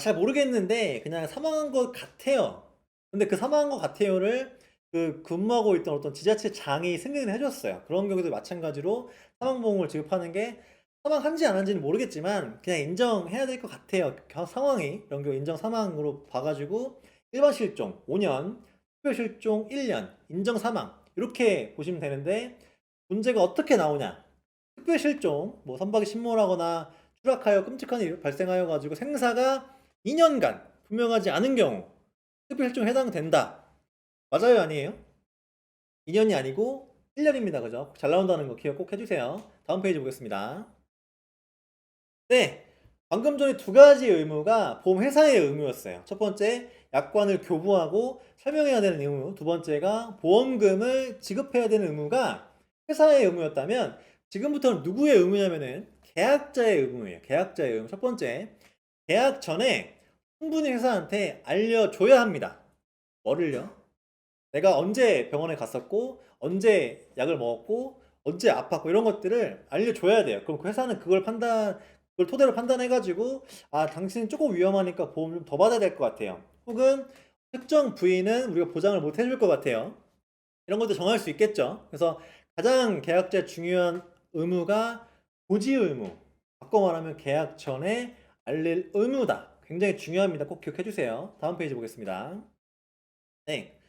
잘 모르겠는데 그냥 사망한 것 같아요. 근데 그 사망한 것 같아요를 그 근무하고 있던 어떤 지자체장이 승인을 해줬어요. 그런 경우도 마찬가지로 사망보험을 지급하는 게 사망한지 안 한지는 모르겠지만 그냥 인정해야 될 것 같아요. 상황이 이런 경우 인정 사망으로 봐가지고 일반 실종 5년, 특별 실종 1년, 인정 사망 이렇게 보시면 되는데 문제가 어떻게 나오냐? 특별 실종, 뭐 선박이 침몰하거나 추락하여 끔찍한 일 발생하여 가지고 생사가 2년간 분명하지 않은 경우 특별 실종에 해당된다. 맞아요, 아니에요? 2년이 아니고 1년입니다. 그죠? 잘 나온다는 거 기억 꼭 해주세요. 다음 페이지 보겠습니다. 네. 방금 전에 두 가지 의무가 보험회사의 의무였어요. 첫 번째, 약관을 교부하고 설명해야 되는 의무. 두 번째가 보험금을 지급해야 되는 의무가 회사의 의무였다면 지금부터는 누구의 의무냐면은 계약자의 의무예요. 계약자의 의무. 첫 번째, 계약 전에 충분히 회사한테 알려줘야 합니다. 뭐를요? 내가 언제 병원에 갔었고, 언제 약을 먹었고, 언제 아팠고, 이런 것들을 알려줘야 돼요. 그럼 그 회사는 그걸 토대로 판단해가지고, 당신은 조금 위험하니까 보험 좀 더 받아야 될 것 같아요. 혹은 특정 부위는 우리가 보장을 못 해줄 것 같아요. 이런 것도 정할 수 있겠죠. 그래서 가장 계약자의 중요한 의무가 고지 의무. 바꿔 말하면 계약 전에 알릴 의무다. 굉장히 중요합니다. 꼭 기억해 주세요. 다음 페이지 보겠습니다. 네.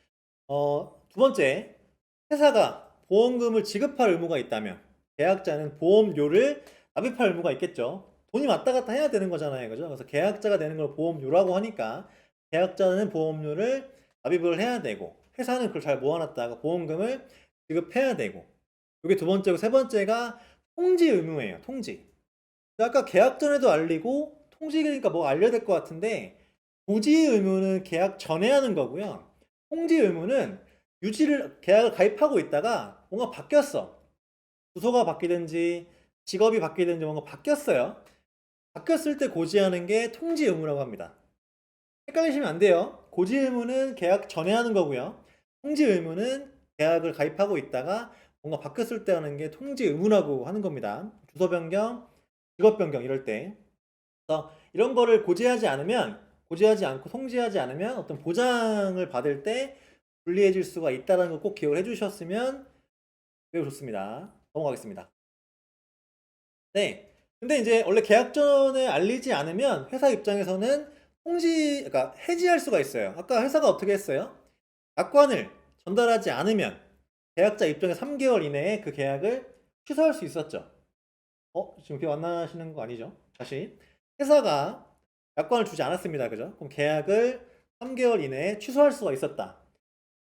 두 번째, 회사가 보험금을 지급할 의무가 있다면 계약자는 보험료를 납입할 의무가 있겠죠. 돈이 왔다 갔다 해야 되는 거잖아요. 그죠? 그래서 계약자가 되는 걸 보험료라고 하니까 계약자는 보험료를 납입을 해야 되고 회사는 그걸 잘 모아놨다가 보험금을 지급해야 되고 이게 두 번째고 세 번째가 통지 의무예요. 통지. 아까 계약 전에도 알리고 통지니까 뭐 알려야 될 것 같은데 고지 의무는 계약 전에 하는 거고요. 통지 의무는 유지를 계약을 가입하고 있다가 뭔가 바뀌었어. 부서가 바뀌든지 직업이 바뀌든지 뭔가 바뀌었어요. 바뀌었을 때 고지하는 게 통지 의무라고 합니다. 헷갈리시면 안 돼요. 고지 의무는 계약 전에 하는 거고요. 통지 의무는 계약을 가입하고 있다가 뭔가 바뀌었을 때 하는 게 통지 의무라고 하는 겁니다. 주소 변경, 직업 변경 이럴 때. 그래서 이런 거를 고지하지 않고 통지하지 않으면 어떤 보장을 받을 때 불리해질 수가 있다는 거 꼭 기억을 해주셨으면 매우 좋습니다. 넘어가겠습니다. 네. 근데 이제 원래 계약 전에 알리지 않으면 회사 입장에서는 그러니까 해지할 수가 있어요. 아까 회사가 어떻게 했어요? 약관을 전달하지 않으면 계약자 입장에 3개월 이내에 그 계약을 취소할 수 있었죠. 지금 기억 안 나시는 거 아니죠? 다시. 회사가 약관을 주지 않았습니다. 그죠? 그럼 계약을 3개월 이내에 취소할 수가 있었다.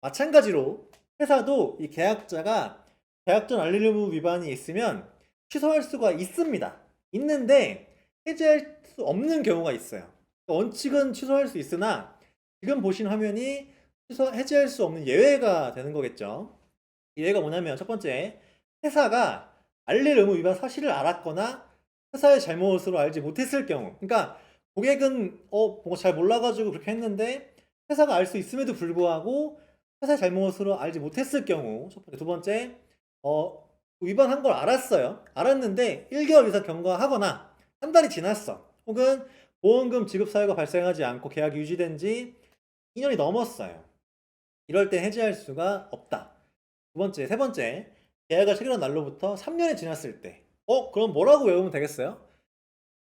마찬가지로 회사도 이 계약자가 계약 전 알림 의무 위반이 있으면 취소할 수가 있습니다. 있는데 해지할 수 없는 경우가 있어요. 원칙은 취소할 수 있으나 지금 보신 화면이 해지할 수 없는 예외가 되는 거겠죠. 예외가 뭐냐면 첫 번째, 회사가 알릴 의무 위반 사실을 알았거나 회사의 잘못으로 알지 못했을 경우. 그러니까 고객은 뭔가 잘 몰라가지고 그렇게 했는데 회사가 알 수 있음에도 불구하고 회사의 잘못으로 알지 못했을 경우. 첫 번째. 두 번째, 위반한 걸 알았어요. 알았는데 1개월 이상 경과하거나 한 달이 지났어. 혹은 보험금 지급 사유가 발생하지 않고 계약이 유지된 지 2년이 넘었어요. 이럴 때 해지할 수가 없다. 두 번째, 세 번째, 계약을 체결한 날로부터 3년이 지났을 때. 그럼 뭐라고 외우면 되겠어요?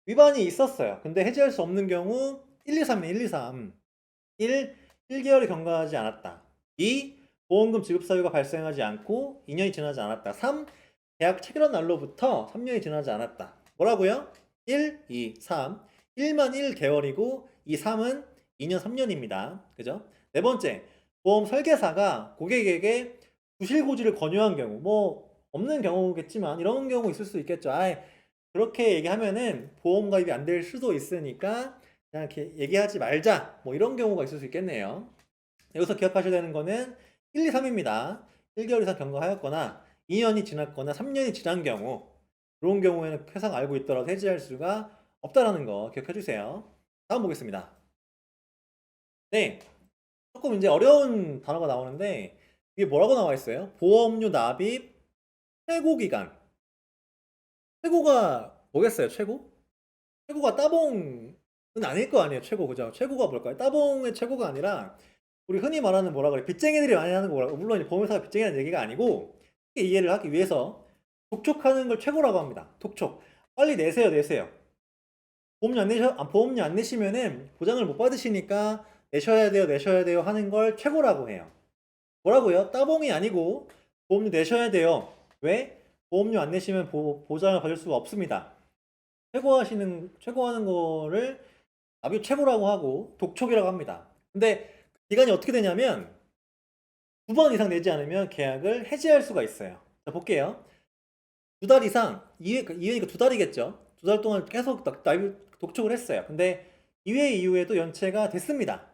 위반이 있었어요. 근데 해지할 수 없는 경우 1, 2, 3이 1, 2, 3. 1, 1개월이 경과하지 않았다. 2, 보험금 지급 사유가 발생하지 않고 2년이 지나지 않았다. 3, 계약 체결한 날로부터 3년이 지나지 않았다. 뭐라고요? 1, 2, 3. 1만 1개월이고 2, 3은 2년 3년입니다. 그죠? 네 번째, 보험 설계사가 고객에게 부실고지를 권유한 경우, 뭐 없는 경우겠지만 이런 경우 있을 수 있겠죠. 그렇게 얘기하면은 보험 가입이 안 될 수도 있으니까 그냥 이렇게 얘기하지 말자. 뭐 이런 경우가 있을 수 있겠네요. 여기서 기억하셔야 되는 거는 1, 2, 3입니다. 1개월 이상 경과하였거나 2년이 지났거나 3년이 지난 경우 그런 경우에는 회사가 알고 있더라도 해지할 수가 없다라는 거 기억해 주세요. 다음 보겠습니다. 네, 조금 이제 어려운 단어가 나오는데 이게 뭐라고 나와 있어요? 보험료 납입 최고 기간. 최고가 뭐겠어요? 최고가 따봉은 아닐 거 아니에요. 최고 그죠? 최고가 뭘까요? 따봉의 최고가 아니라 우리 흔히 말하는 뭐라 그래? 빚쟁이들이 많이 하는 거 뭐라고? 물론 이제 보험회사가 빚쟁이라는 얘기가 아니고 쉽게 이해를 하기 위해서 독촉하는 걸 최고라고 합니다. 독촉. 빨리 내세요. 보험료 안 내시면은 보장을 못 받으시니까 내셔야 돼요 하는 걸 최고라고 해요. 뭐라고요? 따봉이 아니고 보험료 내셔야 돼요. 왜? 보험료 안 내시면 보장을 받을 수가 없습니다. 최고하는 거를 납입 최고라고 하고 독촉이라고 합니다. 근데 기간이 어떻게 되냐면 2번 이상 내지 않으면 계약을 해지할 수가 있어요. 자, 볼게요. 2달 이상, 2회니까 2달이겠죠. 2달 동안 계속 납입 독촉을 했어요. 근데 2회 이후에도 연체가 됐습니다.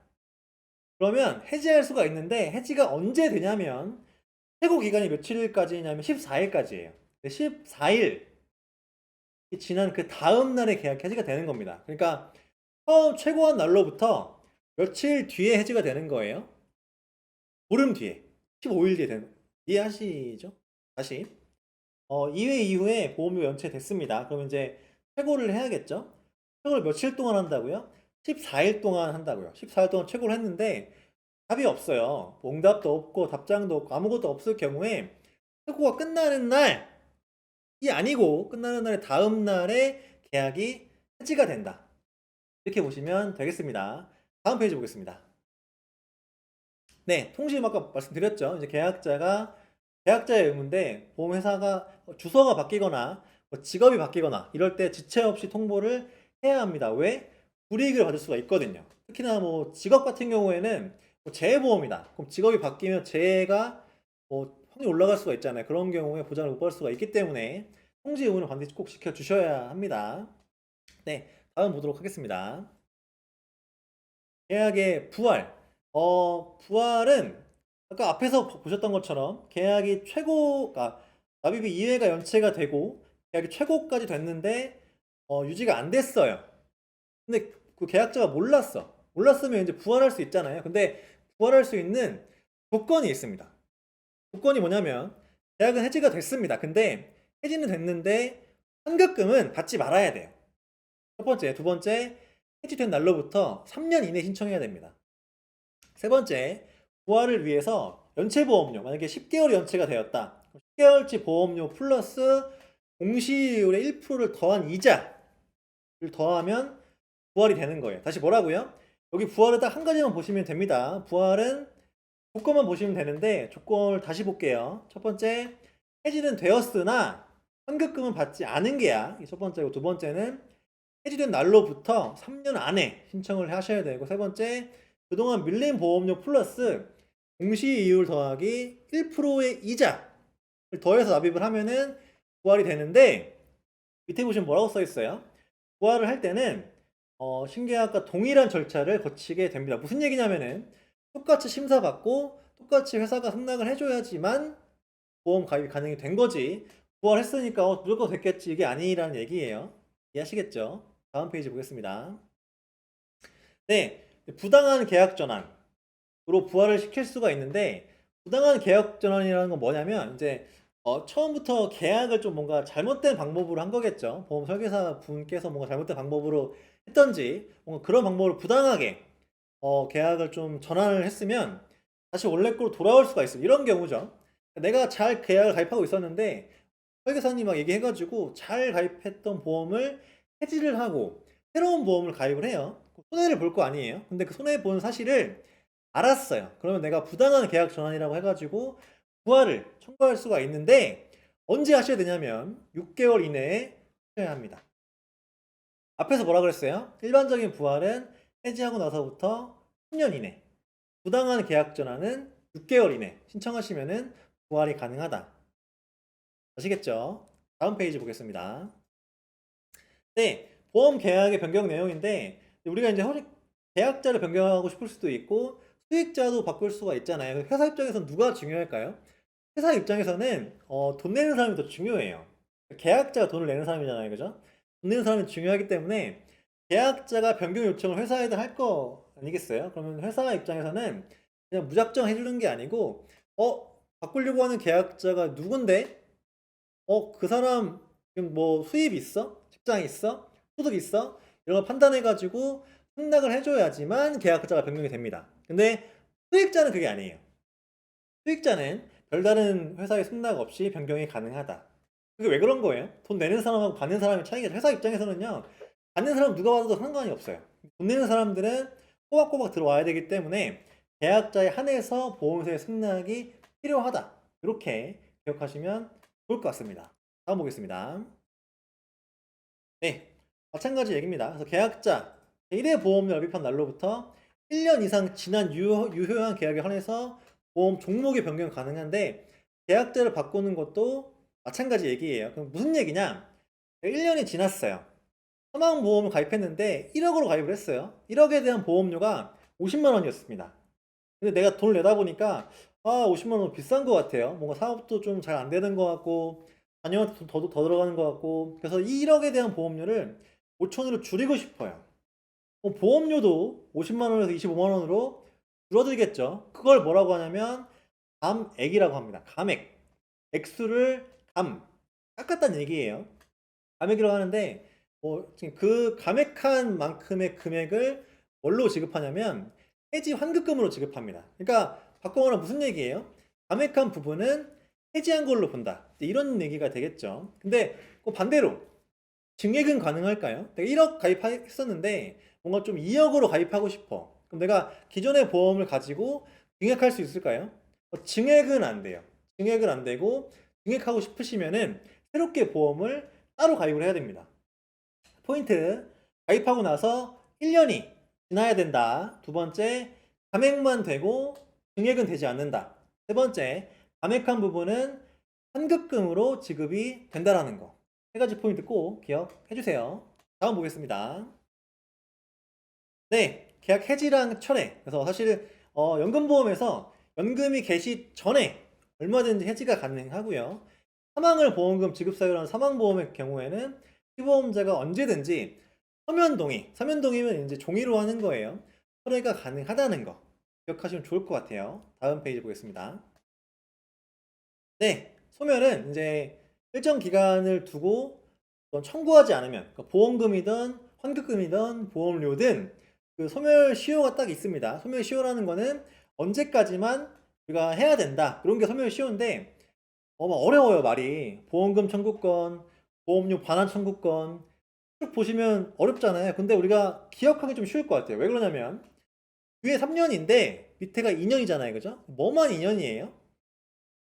그러면 해지할 수가 있는데 해지가 언제 되냐면 최고 기간이 며칠까지냐면 14일까지예요. 14일 지난 그 다음 날에 계약 해지가 되는 겁니다. 그러니까 처음 최고한 날로부터 며칠 뒤에 해지가 되는 거예요. 보름 뒤에 15일 뒤에 되는 이해하시죠? 다시 2회 이후에 보험료 연체됐습니다. 그러면 이제 최고를 해야겠죠? 최고를 며칠 동안 한다고요? 14일 동안 한다고요. 14일 동안 최고를 했는데 답이 없어요. 응답도 없고 답장도 없고 아무것도 없을 경우에 최고가 끝나는 날이 아니고 끝나는 날의 다음 날에 계약이 해지가 된다. 이렇게 보시면 되겠습니다. 다음 페이지 보겠습니다. 네, 통지금 아까 말씀드렸죠. 이제 계약자의 의무인데 보험회사가 주소가 바뀌거나 뭐 직업이 바뀌거나 이럴 때 지체 없이 통보를 해야 합니다. 왜? 불이익을 받을 수가 있거든요. 특히나 뭐 직업 같은 경우에는 뭐 재해보험이다. 그럼 직업이 바뀌면 재해가 뭐 확률이 올라갈 수가 있잖아요. 그런 경우에 보장을 못 받을 수가 있기 때문에 통지 의무는 반드시 꼭 지켜주셔야 합니다. 네, 다음 보도록 하겠습니다. 계약의 부활. 부활은 아까 앞에서 보셨던 것처럼 계약이 납입이 2회가 연체가 되고 계약이 최고까지 됐는데 유지가 안 됐어요. 근데 그 계약자가 몰랐으면 이제 부활할 수 있잖아요. 근데 부활할 수 있는 조건이 있습니다. 조건이 뭐냐면 계약은 해지가 됐습니다. 근데 해지는 됐는데 환급금은 받지 말아야 돼요. 첫 번째, 두 번째, 해지된 날로부터 3년 이내 신청해야 됩니다. 세 번째, 부활을 위해서 연체보험료, 만약에 10개월 연체가 되었다. 10개월치 보험료 플러스 공시이율의 1%를 더한 이자를 더하면 부활이 되는 거예요. 다시 뭐라고요? 여기 부활을 딱 한 가지만 보시면 됩니다. 부활은 조건만 보시면 되는데 조건을 다시 볼게요. 첫 번째, 해지는 되었으나 환급금은 받지 않은 계약. 첫 번째고, 두 번째는 해지된 날로부터 3년 안에 신청을 하셔야 되고, 세 번째, 그동안 밀린 보험료 플러스 공시이율 더하기 1%의 이자를 더해서 납입을 하면은 부활이 되는데, 밑에 보시면 뭐라고 써 있어요? 부활을 할 때는 신계약과 동일한 절차를 거치게 됩니다. 무슨 얘기냐면은 똑같이 심사받고 똑같이 회사가 승낙을 해줘야지만 보험 가입이 가능이 된 거지, 부활했으니까 무조건 됐겠지, 이게 아니라는 얘기예요. 이해하시겠죠? 다음 페이지 보겠습니다. 네, 부당한 계약 전환으로 부활을 시킬 수가 있는데, 부당한 계약 전환이라는 건 뭐냐면 이제 처음부터 계약을 좀 뭔가 잘못된 방법으로 한 거겠죠. 보험 설계사 분께서 뭔가 잘못된 방법으로 했던지, 뭔가 그런 방법으로 부당하게 계약을 좀 전환을 했으면 다시 원래 거로 돌아올 수가 있어요. 이런 경우죠. 내가 잘 계약을 가입하고 있었는데 설계사님 막 얘기해가지고 잘 가입했던 보험을 해지를 하고 새로운 보험을 가입을 해요. 손해를 볼 거 아니에요. 근데 그 손해 보는 사실을 알았어요. 그러면 내가 부당한 계약 전환이라고 해가지고 부활을 청구할 수가 있는데, 언제 하셔야 되냐면 6개월 이내에 하셔야 합니다. 앞에서 뭐라 그랬어요? 일반적인 부활은 해지하고 나서부터 3년 이내, 부당한 계약 전환은 6개월 이내 신청하시면은 부활이 가능하다. 아시겠죠? 다음 페이지 보겠습니다. 네, 보험 계약의 변경 내용인데, 우리가 이제 계약자를 변경하고 싶을 수도 있고 수익자도 바꿀 수가 있잖아요. 회사 입장에서는 누가 중요할까요? 회사 입장에서는 돈 내는 사람이 더 중요해요. 계약자가 돈을 내는 사람이잖아요, 그죠? 돈 내는 사람이 중요하기 때문에 계약자가 변경 요청을 회사에다 할 거 아니겠어요? 그러면 회사 입장에서는 그냥 무작정 해주는 게 아니고, 바꾸려고 하는 계약자가 누군데? 그 사람 지금 뭐 수입 있어? 직장 있어? 소득 있어? 이런 거 판단해가지고 승낙을 해줘야지만 계약자가 변경이 됩니다. 근데 수익자는 그게 아니에요. 수익자는 별다른 회사의 승낙 없이 변경이 가능하다. 그게 왜 그런 거예요? 돈 내는 사람하고 받는 사람의 차이가, 회사 입장에서는요, 받는 사람 누가 받아도 상관이 없어요. 돈 내는 사람들은 꼬박꼬박 들어와야 되기 때문에 계약자에 한해서 보험사의 승낙이 필요하다. 이렇게 기억하시면 좋을 것 같습니다. 다음 보겠습니다. 네, 마찬가지 얘기입니다. 그래서 계약자 1회 보험료 납입한 날로부터 1년 이상 지난 유효한 계약에 한해서 보험 종목의 변경 가능한데, 계약자를 바꾸는 것도 마찬가지 얘기예요. 그럼 무슨 얘기냐? 1년이 지났어요. 사망보험을 가입했는데 1억으로 가입을 했어요. 1억에 대한 보험료가 50만 원이었습니다. 근데 내가 돈을 내다 보니까 50만 원 비싼 것 같아요. 뭔가 사업도 좀 잘 안 되는 것 같고 자녀한테 더 들어가는 것 같고, 그래서 이 1억에 대한 보험료를 5천으로 줄이고 싶어요. 보험료도 50만 원에서 25만 원으로 줄어들겠죠. 그걸 뭐라고 하냐면 감액이라고 합니다. 감액. 액수를 깎았다는 얘기예요. 감액이라고 하는데, 지금 그 감액한 만큼의 금액을 뭘로 지급하냐면 해지 환급금으로 지급합니다. 그러니까 바꿔보면 무슨 얘기예요? 감액한 부분은 해지한 걸로 본다, 이런 얘기가 되겠죠. 근데 반대로 증액은 가능할까요? 내가 1억 가입했었는데 뭔가 좀 2억으로 가입하고 싶어. 그럼 내가 기존의 보험을 가지고 증액할 수 있을까요? 증액은 안 돼요. 증액은 안 되고, 증액하고 싶으시면은 새롭게 보험을 따로 가입을 해야 됩니다. 포인트 가입하고 나서 1년이 지나야 된다. 두 번째, 감액만 되고 증액은 되지 않는다. 세 번째, 감액한 부분은 환급금으로 지급이 된다라는 거. 세 가지 포인트 꼭 기억해 주세요. 다음 보겠습니다. 네, 계약 해지랑 철회. 그래서 사실 연금보험에서 연금이 개시 전에 얼마든지 해지가 가능하고요. 사망을 보험금 지급 사유로 하는 사망보험의 경우에는 피보험자가 언제든지 서면동의면 이제 종이로 하는 거예요. 철회가 가능하다는 거 기억하시면 좋을 것 같아요. 다음 페이지 보겠습니다. 네, 소멸은 이제 일정 기간을 두고 청구하지 않으면 그러니까 보험금이든 환급금이든 보험료든 그 소멸 시효가 딱 있습니다. 소멸 시효라는 거는 언제까지만 우리가 해야 된다. 그런 게 소멸 시효인데 어려워요 말이. 보험금 청구권, 보험료 반환 청구권 쭉 보시면 어렵잖아요. 근데 우리가 기억하기 좀 쉬울 것 같아요. 왜 그러냐면 위에 3년인데 밑에가 2년이잖아요. 그죠? 뭐만 2년이에요?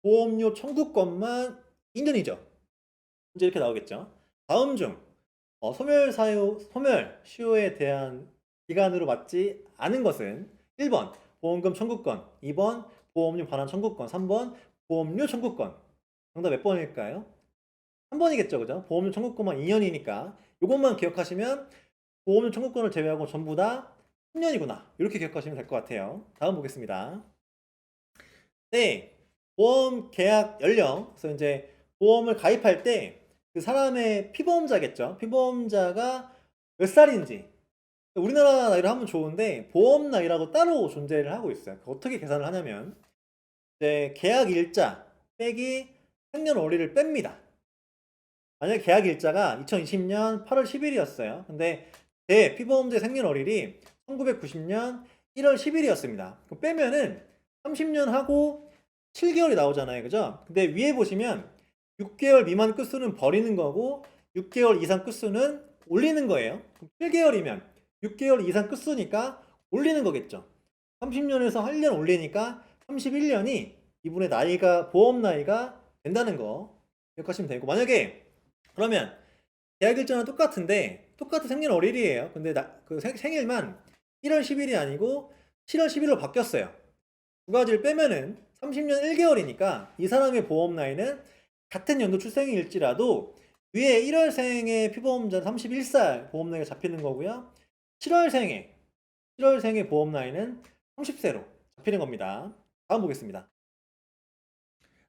보험료 청구권만 2년이죠. 이제 이렇게 나오겠죠. 다음 중 소멸 시효에 대한 기간으로 맞지 않은 것은 1번 보험금 청구권, 2번 보험료 반환 청구권, 3번 보험료 청구권. 정답 몇 번일까요? 3번이겠죠. 그죠? 보험료 청구권만 2년이니까 이것만 기억하시면 보험료 청구권을 제외하고 전부 다 3년이구나. 이렇게 기억하시면 될 것 같아요. 다음 보겠습니다. 네, 보험 계약 연령. 그래서 이제 보험을 가입할 때 그 사람의 피보험자겠죠. 피보험자가 몇 살인지. 우리나라 나이로 하면 좋은데 보험 나이라고 따로 존재를 하고 있어요. 어떻게 계산을 하냐면 이제 계약 일자 빼기 생년월일을 뺍니다. 만약에 계약 일자가 2020년 8월 10일이었어요. 근데 제 피보험자 생년월일이 1990년 1월 10일이었습니다. 빼면은 30년 하고 7개월이 나오잖아요. 그죠? 근데 위에 보시면 6개월 미만 끝수는 버리는 거고 6개월 이상 끝수는 올리는 거예요. 7개월이면 6개월 이상 끝수니까 올리는 거겠죠. 30년에서 1년 올리니까 31년이 이분의 나이가 보험 나이가 된다는 거 기억하시면 되고, 만약에 그러면 계약 일자는 똑같은데 똑같은 생년월일이에요. 근데 그 생일만 1월 10일이 아니고 7월 10일로 바뀌었어요. 두 가지를 빼면은 30년 1개월이니까 이 사람의 보험 나이는 같은 연도 출생일지라도 위에 1월생의 피보험자는 31살 보험 나이가 잡히는 거고요. 7월생의 보험 나이는 30세로 잡히는 겁니다. 다음 보겠습니다.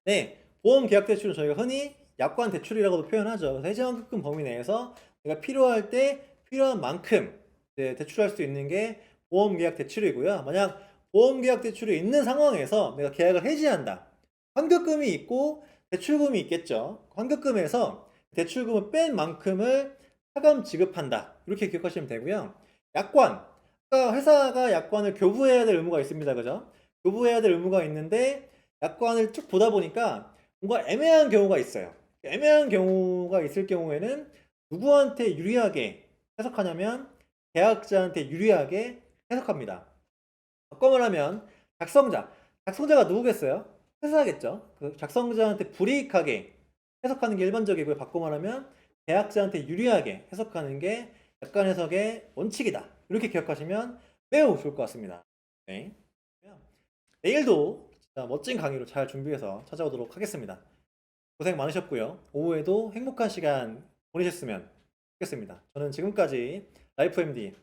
네, 보험 계약 대출은 저희가 흔히 약관 대출이라고도 표현하죠. 그래서 해지환급금 범위 내에서 내가 필요할 때 필요한 만큼 대출할 수 있는 게 보험 계약 대출이고요. 만약 보험 계약 대출이 있는 상황에서 내가 계약을 해지한다. 환급금이 있고 대출금이 있겠죠. 환급금에서 대출금을 뺀 만큼을 차감 지급한다. 이렇게 기억하시면 되고요. 약관. 그러니까 회사가 약관을 교부해야 될 의무가 있습니다. 그죠? 교부해야 될 의무가 있는데 약관을 쭉 보다 보니까 뭔가 애매한 경우가 있어요. 애매한 경우가 있을 경우에는 누구한테 유리하게 해석하냐면 계약자한테 유리하게 해석합니다. 바꿔 말하면 작성자가 누구겠어요? 회사겠죠. 그 작성자한테 불이익하게 해석하는 게 일반적이고요. 바꿔 말하면 계약자한테 유리하게 해석하는 게 약관 해석의 원칙이다. 이렇게 기억하시면 매우 좋을 것 같습니다. 네. 내일도 진짜 멋진 강의로 잘 준비해서 찾아오도록 하겠습니다. 고생 많으셨고요. 오후에도 행복한 시간 보내셨으면 좋겠습니다. 저는 지금까지 라이프 MD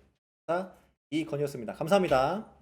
이건희였습니다. 감사합니다.